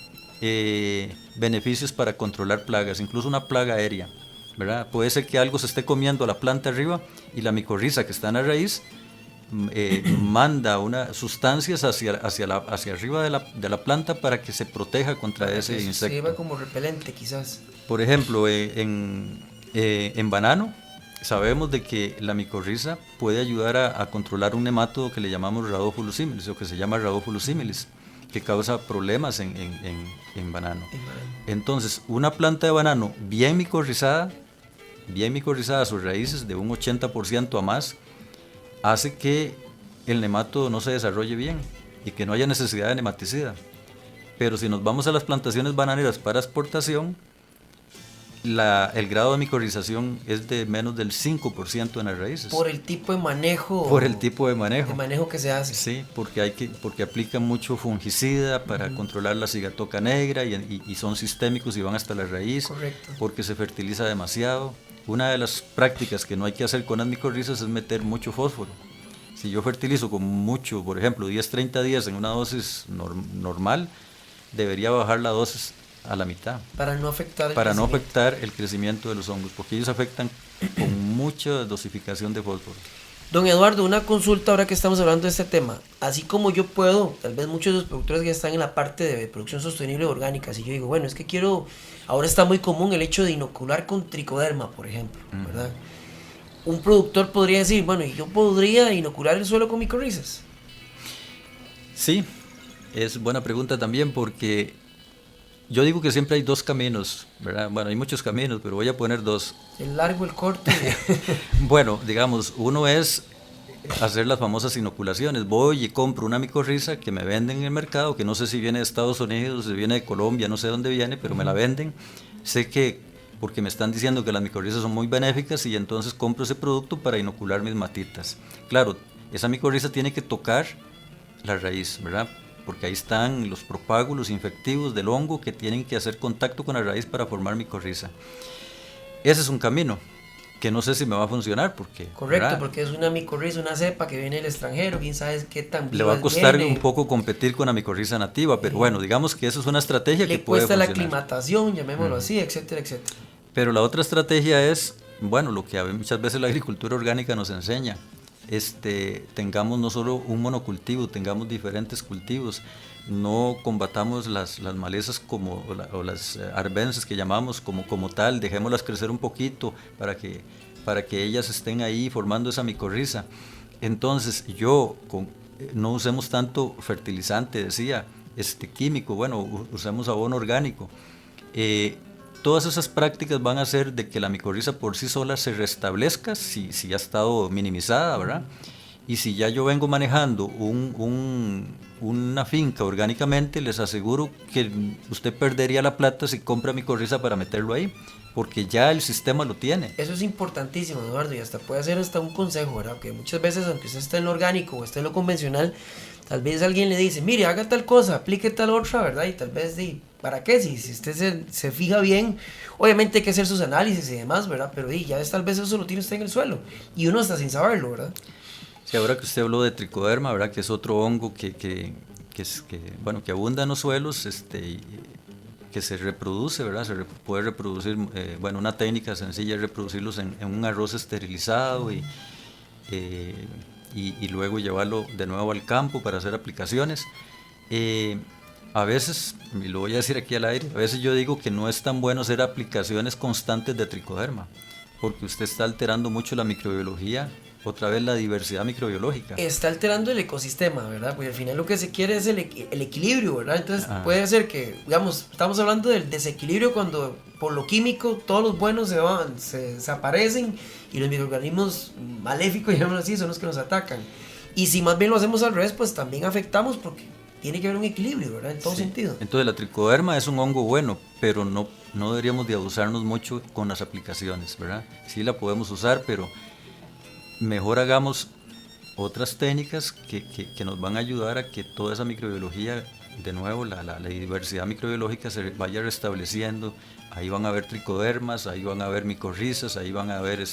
beneficios para controlar plagas, incluso una plaga aérea, ¿verdad? Puede ser que algo se esté comiendo a la planta arriba y la micorriza que está en la raíz manda unas sustancias hacia arriba de la planta para que se proteja contra ese insecto. Se lleva como repelente quizás. Por ejemplo, en banano sabemos de que la micorriza puede ayudar a controlar un nemátodo que le llamamos Rhadophilus similis, o que se llama Rhadophilus similis, que causa problemas en banano. Entonces, una planta de banano bien micorrizada, sus raíces de un 80% a más, hace que el nemátodo no se desarrolle bien y que no haya necesidad de nematicida. Pero si nos vamos a las plantaciones bananeras para exportación, el grado de micorrización es de menos del 5% en las raíces. Por el tipo de manejo. Por el tipo de manejo. El manejo que se hace. Sí, porque aplican mucho fungicida para controlar la cigatoca negra y son sistémicos y van hasta la raíz. Correcto. Porque se fertiliza demasiado. Una de las prácticas que no hay que hacer con las micorrizas es meter mucho fósforo. Si yo fertilizo con mucho, por ejemplo, 10-30 días en una dosis normal, debería bajar la dosis a la mitad. Para no afectar el crecimiento de los hongos, porque ellos afectan con mucha dosificación de fósforo. Don Eduardo, una consulta ahora que estamos hablando de este tema. Así como yo puedo, tal vez muchos de los productores que están en la parte de producción sostenible orgánica, si yo digo, bueno, es que ahora está muy común el hecho de inocular con tricoderma, por ejemplo, ¿verdad? Un productor podría decir, bueno, ¿y yo podría inocular el suelo con micorrizas? Sí, es buena pregunta también, porque yo digo que siempre hay dos caminos, ¿verdad? Bueno, hay muchos caminos, pero voy a poner dos. El largo, el corto. Bueno, digamos, uno es hacer las famosas inoculaciones. Voy y compro una micorriza que me venden en el mercado, que no sé si viene de Estados Unidos, si viene de Colombia, no sé dónde viene, pero me la venden. Sé que, porque me están diciendo que las micorrizas son muy benéficas, y entonces compro ese producto para inocular mis matitas. Claro, esa micorriza tiene que tocar la raíz, ¿verdad? Porque ahí están los propágulos infectivos del hongo que tienen que hacer contacto con la raíz para formar micorriza. Ese es un camino que no sé si me va a funcionar porque... Correcto, ¿verdad? porque es una micorriza, una cepa que viene del extranjero, quién sabe qué tan Le va a costar viene. un poco competir con la micorriza nativa, pero bueno, digamos que eso es una estrategia que puede funcionar. Le cuesta la aclimatación, llamémoslo así, etcétera, etcétera. Pero la otra estrategia es, bueno, lo que muchas veces la agricultura orgánica nos enseña, tengamos no solo un monocultivo, tengamos diferentes cultivos, no combatamos las malezas o las arbences que llamamos como tal, dejémoslas crecer un poquito para que ellas estén ahí formando esa micorriza. Entonces no usemos tanto fertilizante, decía, químico, bueno, usemos abono orgánico. Todas esas prácticas van a hacer de que la micorriza por sí sola se restablezca si ha estado minimizada, ¿verdad? Y si ya yo vengo manejando una finca orgánicamente, les aseguro que usted perdería la plata si compra micorriza para meterlo ahí, porque ya el sistema lo tiene. Eso es importantísimo, Eduardo, y hasta puede ser hasta un consejo, ¿verdad? Porque muchas veces, aunque usted esté en lo orgánico o esté en lo convencional, tal vez alguien le dice, mire, haga tal cosa, aplique tal otra, ¿verdad? Y tal vez, ¿para qué? Si usted se fija bien, obviamente hay que hacer sus análisis y demás, ¿verdad? Pero ya tal vez eso lo tiene usted en el suelo, y uno está sin saberlo, ¿verdad? Sí, ahora que usted habló de tricoderma, ¿verdad? Que es otro hongo que abunda en los suelos, que se reproduce, ¿verdad? Puede reproducir, una técnica sencilla es reproducirlos en un arroz esterilizado y luego llevarlo de nuevo al campo para hacer aplicaciones. A veces, y lo voy a decir aquí al aire, a veces yo digo que no es tan bueno hacer aplicaciones constantes de tricoderma, porque usted está alterando mucho la microbiología, otra vez la diversidad microbiológica. Está alterando el ecosistema, ¿verdad? Porque al final lo que se quiere es el equilibrio, ¿verdad? Entonces puede ser que, digamos, estamos hablando del desequilibrio cuando por lo químico todos los buenos se desaparecen y los microorganismos maléficos, llamémoslo así, son los que nos atacan. Y si más bien lo hacemos al revés, pues también afectamos porque tiene que haber un equilibrio, ¿verdad? En todo sentido. Entonces la tricoderma es un hongo bueno, pero no deberíamos de abusarnos mucho con las aplicaciones, ¿verdad? Sí la podemos usar, pero mejor hagamos otras técnicas que nos van a ayudar a que toda esa microbiología, de nuevo, la diversidad microbiológica se vaya restableciendo. Ahí van a haber tricodermas, ahí van a haber micorrizas, ahí van a haber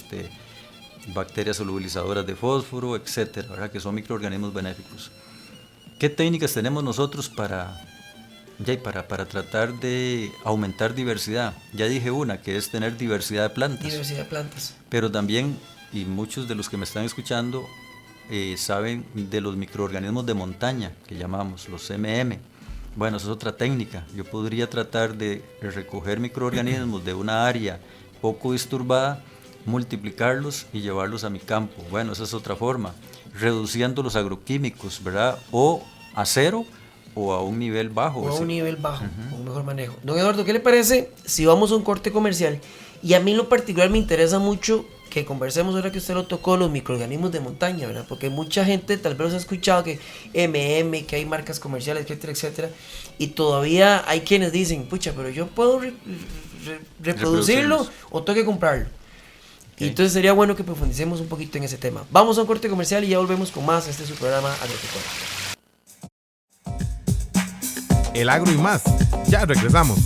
bacterias solubilizadoras de fósforo, etcétera, ¿verdad? Que son microorganismos benéficos. ¿Qué técnicas tenemos nosotros para tratar de aumentar diversidad? Ya dije una, que es tener diversidad de plantas. Diversidad de plantas. Pero también, y muchos de los que me están escuchando saben de los microorganismos de montaña, que llamamos los MM. Bueno, esa es otra técnica. Yo podría tratar de recoger microorganismos de una área poco disturbada, multiplicarlos y llevarlos a mi campo. Bueno, esa es otra forma. Reduciendo los agroquímicos, ¿verdad? O a cero o a un nivel bajo. O a un nivel bajo, un mejor manejo. Don Eduardo, ¿qué le parece si vamos a un corte comercial? Y a mí en lo particular me interesa mucho que conversemos, ahora que usted lo tocó, los microorganismos de montaña, ¿verdad? Porque mucha gente tal vez ha escuchado que que hay marcas comerciales, etcétera, etcétera, y todavía hay quienes dicen, pucha, pero yo puedo reproducirlo o tengo que comprarlo. Y entonces sería bueno que profundicemos un poquito en ese tema. Vamos a un corte comercial y ya volvemos con más. Este es su programa Agropecuario. El agro y más. Ya regresamos.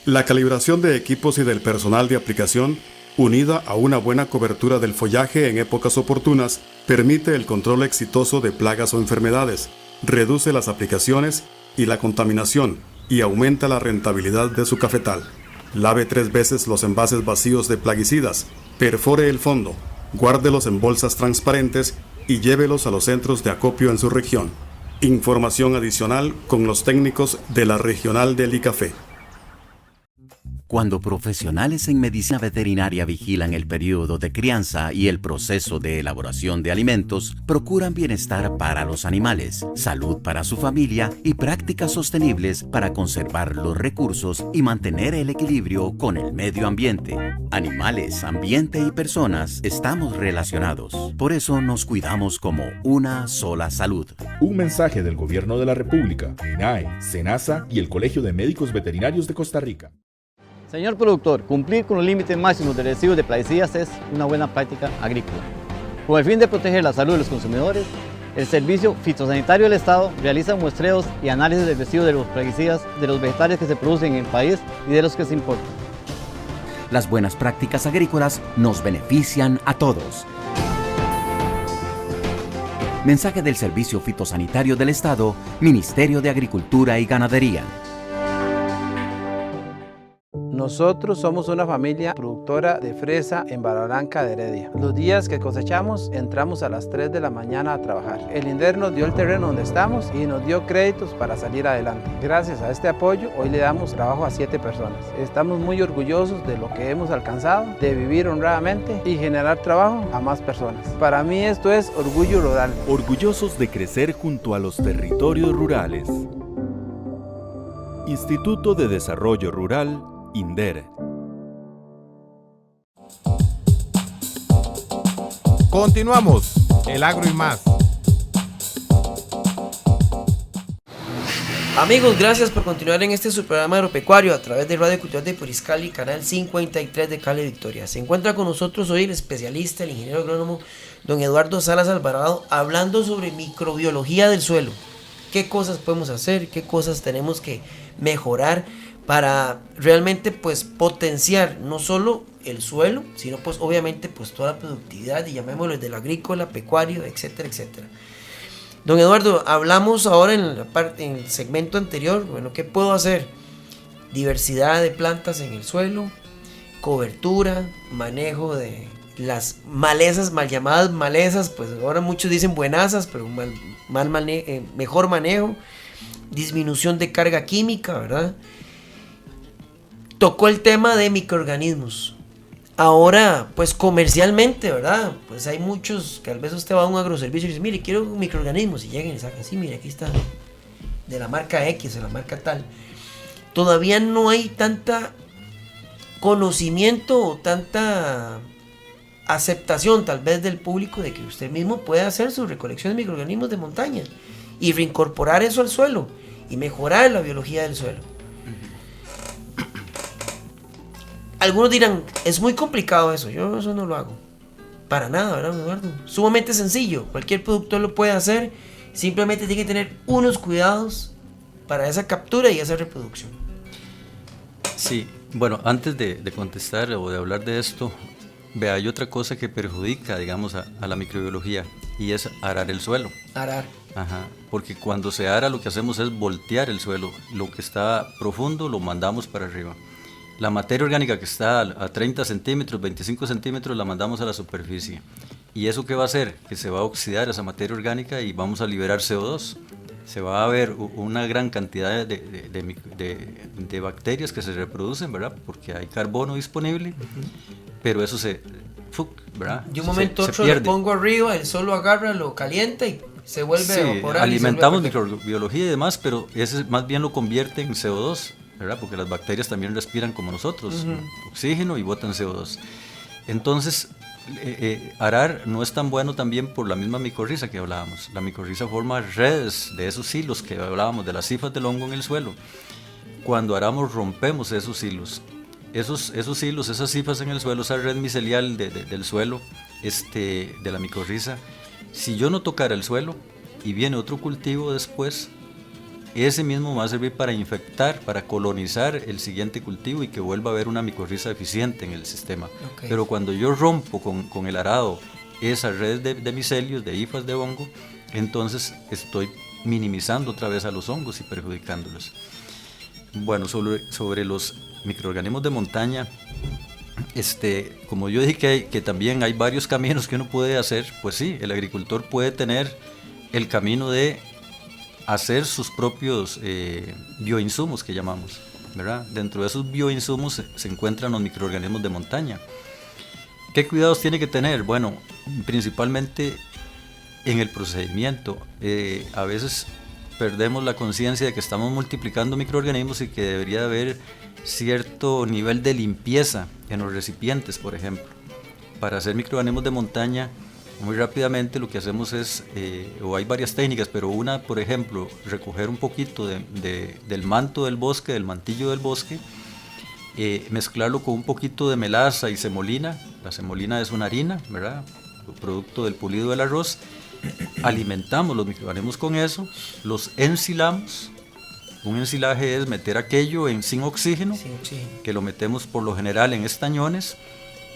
La calibración de equipos y del personal de aplicación, unida a una buena cobertura del follaje en épocas oportunas, permite el control exitoso de plagas o enfermedades, reduce las aplicaciones y la contaminación y aumenta la rentabilidad de su cafetal. Lave 3 veces los envases vacíos de plaguicidas, perfore el fondo, guárdelos en bolsas transparentes y llévelos a los centros de acopio en su región. Información adicional con los técnicos de la Regional del ICAFE. Cuando profesionales en medicina veterinaria vigilan el periodo de crianza y el proceso de elaboración de alimentos, procuran bienestar para los animales, salud para su familia y prácticas sostenibles para conservar los recursos y mantener el equilibrio con el medio ambiente. Animales, ambiente y personas estamos relacionados. Por eso nos cuidamos como una sola salud. Un mensaje del Gobierno de la República, MINAE, SENASA y el Colegio de Médicos Veterinarios de Costa Rica. Señor productor, cumplir con los límites máximos de residuos de plaguicidas es una buena práctica agrícola. Con el fin de proteger la salud de los consumidores, el Servicio Fitosanitario del Estado realiza muestreos y análisis de residuos de los plaguicidas de los vegetales que se producen en el país y de los que se importan. Las buenas prácticas agrícolas nos benefician a todos. Mensaje del Servicio Fitosanitario del Estado, Ministerio de Agricultura y Ganadería. Nosotros somos una familia productora de fresa en Barra Blanca de Heredia. Los días que cosechamos, entramos a las 3 de la mañana a trabajar. El INDER nos dio el terreno donde estamos y nos dio créditos para salir adelante. Gracias a este apoyo, hoy le damos trabajo a 7 personas. Estamos muy orgullosos de lo que hemos alcanzado, de vivir honradamente y generar trabajo a más personas. Para mí esto es orgullo rural. Orgullosos de crecer junto a los territorios rurales. Instituto de Desarrollo Rural, INDER. Continuamos, el agro y más. Amigos, gracias por continuar en este su programa agropecuario a través de Radio Cultural de Puriscal, canal 53 de Cali Victoria. Se encuentra con nosotros hoy el especialista, el ingeniero agrónomo don Eduardo Salas Alvarado, hablando sobre microbiología del suelo. ¿Qué cosas podemos hacer? ¿Qué cosas tenemos que mejorar para realmente pues potenciar no solo el suelo, sino pues obviamente pues toda la productividad, y llamémoslo desde el agrícola, pecuario, etcétera, etcétera? Don Eduardo, hablamos ahora en el segmento anterior, bueno, ¿qué puedo hacer? Diversidad de plantas en el suelo, cobertura, manejo de las malezas, mal llamadas malezas, pues ahora muchos dicen buenazas, pero mejor manejo, disminución de carga química, ¿verdad? Tocó el tema de microorganismos. Ahora, pues comercialmente, ¿verdad? Pues hay muchos que a veces usted va a un agroservicio y dice, mire, quiero microorganismos, y llegan y sacan, sí, mire, aquí está, de la marca X, de la marca tal. Todavía no hay tanta conocimiento o tanta aceptación tal vez del público de que usted mismo puede hacer su recolección de microorganismos de montaña y reincorporar eso al suelo y mejorar la biología del suelo. Algunos dirán, es muy complicado eso, yo eso no lo hago. Para nada, ¿verdad, Eduardo? Sumamente sencillo, cualquier productor lo puede hacer, simplemente tiene que tener unos cuidados para esa captura y esa reproducción. Sí, bueno, antes de contestar o de hablar de esto, vea, hay otra cosa que perjudica, digamos, a la microbiología, y es arar el suelo. Arar. Ajá, porque cuando se ara lo que hacemos es voltear el suelo, lo que está profundo lo mandamos para arriba. La materia orgánica que está a 30 centímetros, 25 centímetros, la mandamos a la superficie. ¿Y eso qué va a hacer? Que se va a oxidar esa materia orgánica y vamos a liberar CO2. Se va a ver una gran cantidad de bacterias que se reproducen, ¿verdad? Porque hay carbono disponible, pero eso ¿verdad? De un momento a otro lo pongo arriba, el sol lo agarra, lo calienta y se vuelve a evaporar. Alimentamos microbiología y demás, pero ese más bien lo convierte en CO2. ¿Verdad? Porque las bacterias también respiran como nosotros, oxígeno, y botan CO2. Entonces, arar no es tan bueno también por la misma micorriza que hablábamos. La micorriza forma redes de esos hilos que hablábamos, de las hifas del hongo en el suelo. Cuando aramos, rompemos esos hilos. Esos hilos, esas hifas en el suelo, esa red micelial del suelo, de la micorriza, si yo no tocara el suelo y viene otro cultivo después, ese mismo va a servir para infectar, para colonizar el siguiente cultivo y que vuelva a haber una micorriza eficiente en el sistema. Okay. Pero cuando yo rompo con el arado esas redes de micelios, de hifas de hongo, entonces estoy minimizando otra vez a los hongos y perjudicándolos. Bueno, sobre los microorganismos de montaña, como yo dije que también hay varios caminos que uno puede hacer, pues sí, el agricultor puede tener el camino de hacer sus propios bioinsumos que llamamos. ¿verdad? Dentro de esos bioinsumos se encuentran los microorganismos de montaña. ¿Qué cuidados tiene que tener? Bueno, principalmente en el procedimiento. A veces perdemos la conciencia de que estamos multiplicando microorganismos y que debería haber cierto nivel de limpieza en los recipientes, por ejemplo. Para hacer microorganismos de montaña, muy rápidamente lo que hacemos es, o hay varias técnicas, pero una, por ejemplo, recoger un poquito del manto del bosque, del mantillo del bosque, mezclarlo con un poquito de melaza y semolina. La semolina es una harina, ¿verdad? Producto del pulido del arroz. Alimentamos los microorganismos con eso, los ensilamos. Un ensilaje es meter aquello sin oxígeno, que lo metemos por lo general en estañones,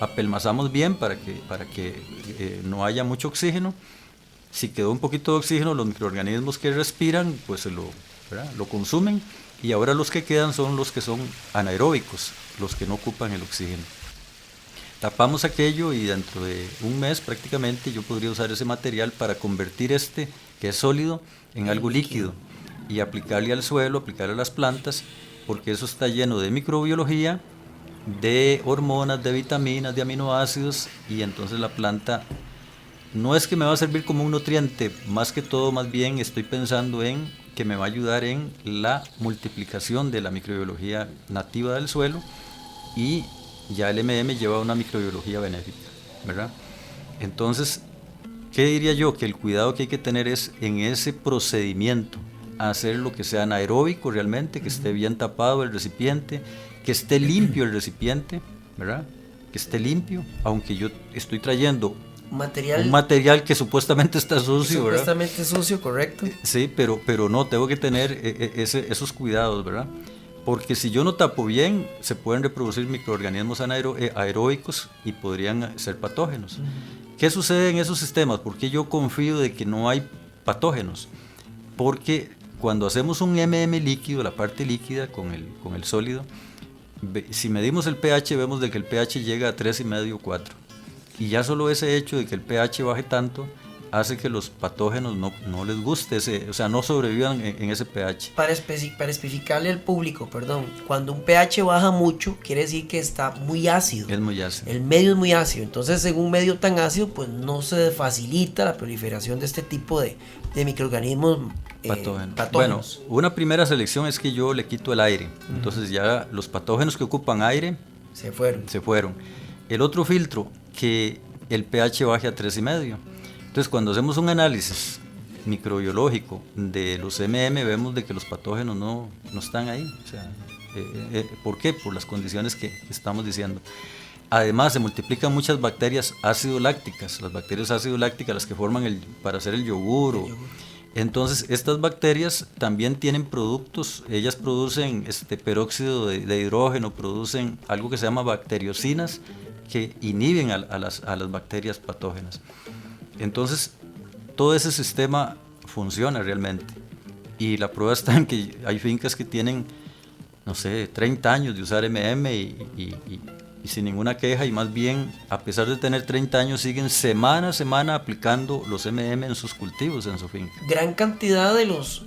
apelmazamos bien para que no haya mucho oxígeno. Si quedó un poquito de oxígeno, los microorganismos que respiran pues lo consumen, y ahora los que quedan son los que son anaeróbicos, los que no ocupan el oxígeno. Tapamos aquello y dentro de un mes prácticamente yo podría usar ese material para convertir que es sólido, en algo líquido y aplicarle al suelo, aplicarle a las plantas, porque eso está lleno de microbiología, de hormonas, de vitaminas, de aminoácidos, y entonces la planta no es que me va a servir como un nutriente, más que todo, más bien estoy pensando en que me va a ayudar en la multiplicación de la microbiología nativa del suelo, y ya el MM lleva una microbiología benéfica, ¿verdad? Entonces, ¿qué diría yo? Que el cuidado que hay que tener es en ese procedimiento, hacer lo que sea anaeróbico realmente, que esté bien tapado el recipiente, que esté limpio el recipiente, ¿verdad? Que esté limpio, aunque yo estoy trayendo un material que supuestamente está sucio, supuestamente sucio, correcto. Sí, pero no, tengo que tener esos cuidados, ¿verdad? Porque si yo no tapo bien, se pueden reproducir microorganismos aeróbicos y podrían ser patógenos. ¿Qué sucede en esos sistemas? ¿Por qué yo confío de que no hay patógenos? Porque cuando hacemos un MM líquido, la parte líquida con el sólido, si medimos el pH, vemos de que el pH llega a 3,5 o 4. Y ya solo ese hecho de que el pH baje tanto hace que los patógenos no les guste, no sobrevivan en ese pH. Para especificarle al público, cuando un pH baja mucho, quiere decir que está muy ácido. Es muy ácido. El medio es muy ácido. Entonces, en un medio tan ácido, pues no se facilita la proliferación de este tipo de microorganismos patógenos. Bueno, una primera selección es que yo le quito el aire. Entonces ya los patógenos que ocupan aire se fueron. El otro filtro, que el pH baje a 3,5. Entonces, cuando hacemos un análisis microbiológico de los MM, vemos de que los patógenos no están ahí. O sea, ¿por qué? Por las condiciones que estamos diciendo. Además, se multiplican muchas bacterias ácido-lácticas, las bacterias ácido-lácticas, las que forman para hacer el yogur. Entonces, estas bacterias también tienen productos, ellas producen peróxido de hidrógeno, producen algo que se llama bacteriocinas, que inhiben a las bacterias patógenas. Entonces, todo ese sistema funciona realmente. Y la prueba está en que hay fincas que tienen, 30 años de usar MM y sin ninguna queja, y más bien, a pesar de tener 30 años, siguen semana a semana aplicando los MM en sus cultivos, en su finca. Gran cantidad de los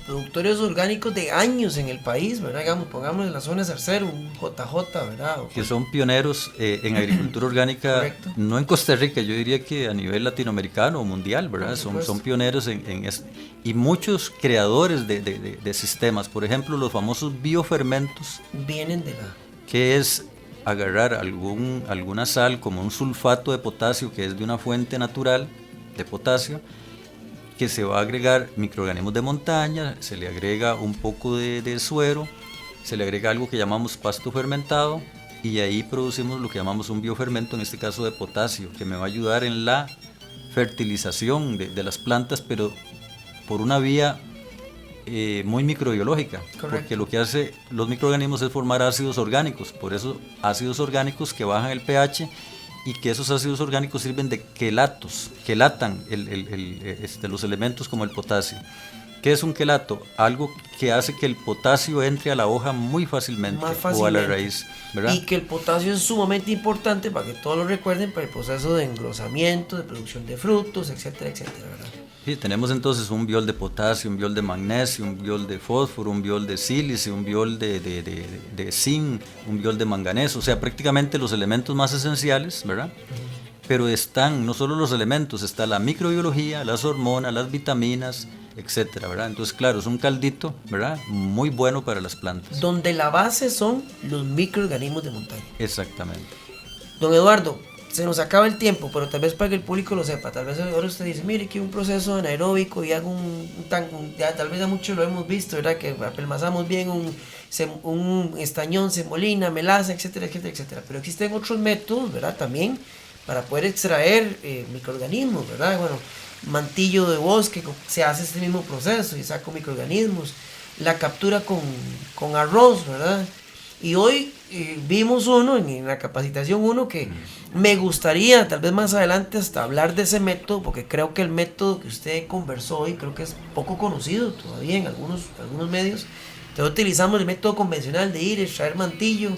productores orgánicos de años en el país, ¿verdad? Pongamos en la zona de Zarcero, un JJ, ¿verdad? Que son pioneros en agricultura orgánica. Correcto. No en Costa Rica, yo diría que a nivel latinoamericano o mundial, ¿verdad? Son pioneros en esto. Y muchos creadores de sistemas, por ejemplo, los famosos biofermentos. Vienen que es agarrar alguna sal como un sulfato de potasio, que es de una fuente natural de potasio, que se va a agregar microorganismos de montaña, se le agrega un poco de suero, se le agrega algo que llamamos pasto fermentado, y ahí producimos lo que llamamos un biofermento, en este caso de potasio, que me va a ayudar en la fertilización de las plantas, pero por una vía muy microbiológica. Correcto. Porque lo que hace los microorganismos es formar ácidos orgánicos, por eso ácidos orgánicos que bajan el pH, y que esos ácidos orgánicos sirven de quelatan los elementos como el potasio. ¿Qué es un quelato? Algo que hace que el potasio entre a la hoja muy fácilmente, o a la raíz, ¿verdad? Y que el potasio es sumamente importante, para que todos lo recuerden, para el proceso de engrosamiento, de producción de frutos, etcétera, etcétera, ¿verdad? Sí, tenemos entonces un biol de potasio, un biol de magnesio, un biol de fósforo, un biol de sílice, un biol de zinc, un biol de manganeso, o sea, prácticamente los elementos más esenciales, ¿verdad? Pero están no solo los elementos, está la microbiología, las hormonas, las vitaminas, etcétera, ¿verdad? Entonces, claro, es un caldito, ¿verdad? Muy bueno para las plantas. Donde la base son los microorganismos de montaña. Exactamente. Don Eduardo, se nos acaba el tiempo, pero tal vez para que el público lo sepa, tal vez ahora usted dice, mire que un proceso anaeróbico y hago ya, tal vez a muchos lo hemos visto, ¿verdad? Que apelmazamos bien un estañón, semolina, melaza, etcétera, etcétera, etcétera. Pero existen otros métodos, ¿verdad? También para poder extraer microorganismos, ¿verdad? Bueno, mantillo de bosque, se hace este mismo proceso y saco microorganismos. La captura con arroz, ¿verdad? Y hoy vimos uno, en la capacitación uno, que me gustaría tal vez más adelante hasta hablar de ese método, porque creo que el método que usted conversó hoy, creo que es poco conocido todavía en algunos medios. Entonces utilizamos el método convencional de ir, extraer mantillo,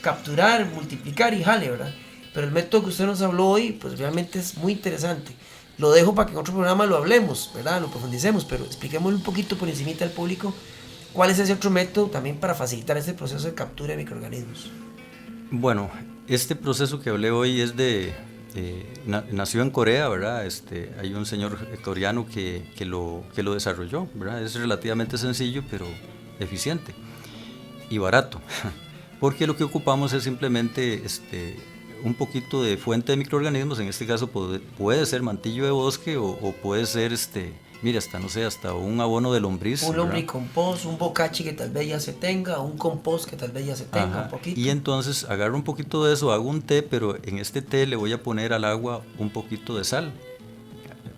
capturar, multiplicar y jale, ¿verdad? Pero el método que usted nos habló hoy, pues realmente es muy interesante. Lo dejo para que en otro programa lo hablemos, ¿verdad? Lo profundicemos, pero expliquémosle un poquito por encimita al público cuál es ese otro método también para facilitar este proceso de captura de microorganismos. Bueno, este proceso que hablé hoy es nació en Corea, ¿verdad? Hay un señor coreano que lo desarrolló, ¿verdad? Es relativamente sencillo, pero eficiente y barato, porque lo que ocupamos es simplemente un poquito de fuente de microorganismos. En este caso puede ser mantillo de bosque o puede ser mira, hasta un abono de lombriz. Un lombricompost, un bocachi que tal vez ya se tenga, un compost que tal vez ya se tenga. Un poquito. Y entonces agarro un poquito de eso, hago un té, pero en este té le voy a poner al agua un poquito de sal.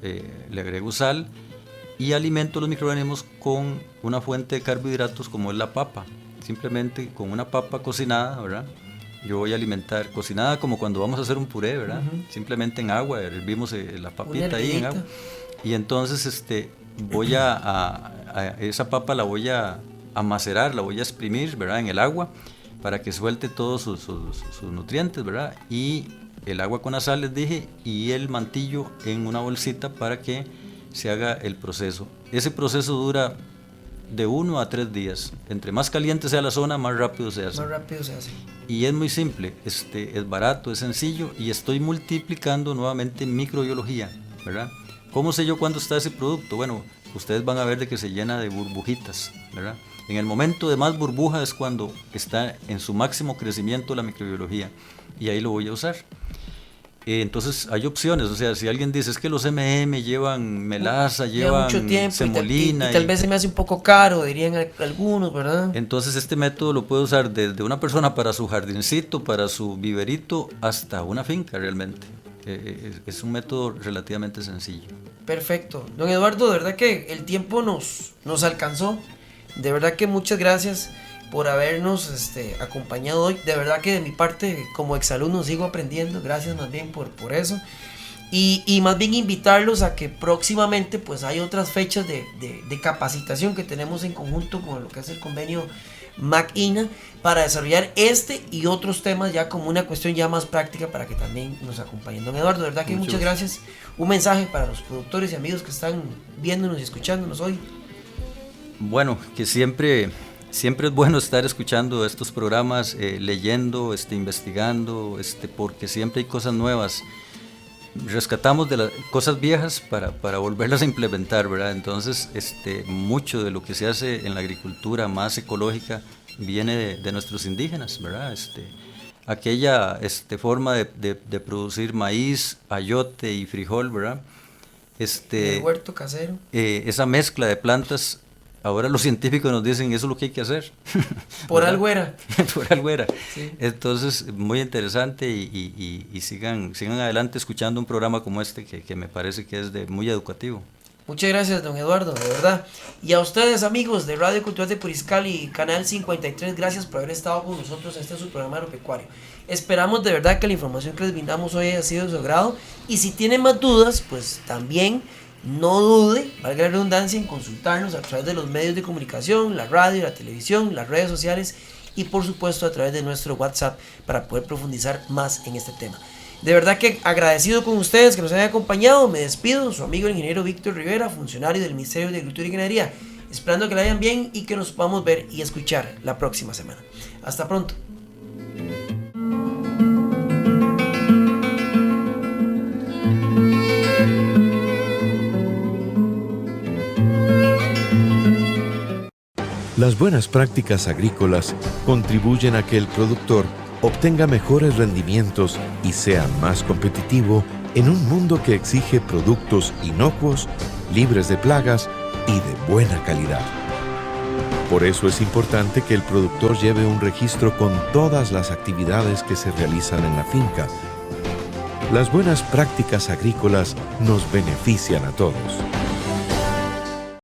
Le agrego sal y alimento los microorganismos con una fuente de carbohidratos como es la papa. Simplemente con una papa cocinada, ¿verdad? Yo voy a alimentar, cocinada como cuando vamos a hacer un puré, ¿verdad? Simplemente en agua, hervimos la papita ahí en agua. Y entonces voy esa papa la voy a macerar, la voy a exprimir, ¿verdad? En el agua para que suelte todos sus nutrientes, ¿verdad? Y el agua con la sal, les dije, y el mantillo en una bolsita para que se haga el proceso. Ese proceso dura de 1 a 3 días. Entre más caliente sea la zona, más rápido se hace. Más rápido se hace. Y es muy simple, es barato, es sencillo y estoy multiplicando nuevamente microbiología, ¿verdad? ¿Cómo sé yo cuándo está ese producto? Bueno, ustedes van a ver de que se llena de burbujitas, ¿verdad? En el momento de más burbuja es cuando está en su máximo crecimiento la microbiología y ahí lo voy a usar. Entonces hay opciones, o sea, si alguien dice es que los M&M llevan melaza, llevan mucho tiempo, semolina y tal vez se me hace un poco caro, dirían algunos, ¿verdad? Entonces este método lo puede usar desde una persona para su jardincito, para su viverito, hasta una finca realmente. Es un método relativamente sencillo. Perfecto. Don Eduardo, de verdad que el tiempo nos alcanzó. De verdad que muchas gracias por habernos acompañado hoy. De verdad que de mi parte, como exalumno, sigo aprendiendo. Gracias más bien por eso. Y más bien invitarlos a que próximamente pues hay otras fechas de capacitación que tenemos en conjunto con lo que es el convenio MAC-INA para desarrollar y otros temas ya como una cuestión ya más práctica para que también nos acompañen. Don Eduardo, de verdad que muchas gracias. Un mensaje para los productores y amigos que están viéndonos y escuchándonos hoy. Bueno, que siempre es bueno estar escuchando estos programas, leyendo, investigando, porque siempre hay cosas nuevas. Rescatamos de las cosas viejas para volverlas a implementar, ¿verdad? Entonces, mucho de lo que se hace en la agricultura más ecológica viene de nuestros indígenas, ¿verdad? Aquella forma de producir maíz, ayote y frijol, ¿verdad? El huerto casero. Esa mezcla de plantas. Ahora los científicos nos dicen eso es lo que hay que hacer. Por algo era. Por algo era. Sí. Entonces, muy interesante y sigan adelante escuchando un programa como este que me parece que es muy educativo. Muchas gracias, don Eduardo, de verdad. Y a ustedes, amigos de Radio Cultural de Puriscal y Canal 53, gracias por haber estado con nosotros en su programa agropecuario. Esperamos de verdad que la información que les brindamos hoy haya sido de su agrado. Y si tienen más dudas, pues también no dude, valga la redundancia, en consultarnos a través de los medios de comunicación, la radio, la televisión, las redes sociales y por supuesto a través de nuestro WhatsApp para poder profundizar más en este tema. De verdad que agradecido con ustedes que nos hayan acompañado. Me despido, su amigo el ingeniero Víctor Rivera, funcionario del Ministerio de Agricultura y Ganadería, esperando que la vayan bien y que nos podamos ver y escuchar la próxima semana. Hasta pronto. Las buenas prácticas agrícolas contribuyen a que el productor obtenga mejores rendimientos y sea más competitivo en un mundo que exige productos inocuos, libres de plagas y de buena calidad. Por eso es importante que el productor lleve un registro con todas las actividades que se realizan en la finca. Las buenas prácticas agrícolas nos benefician a todos.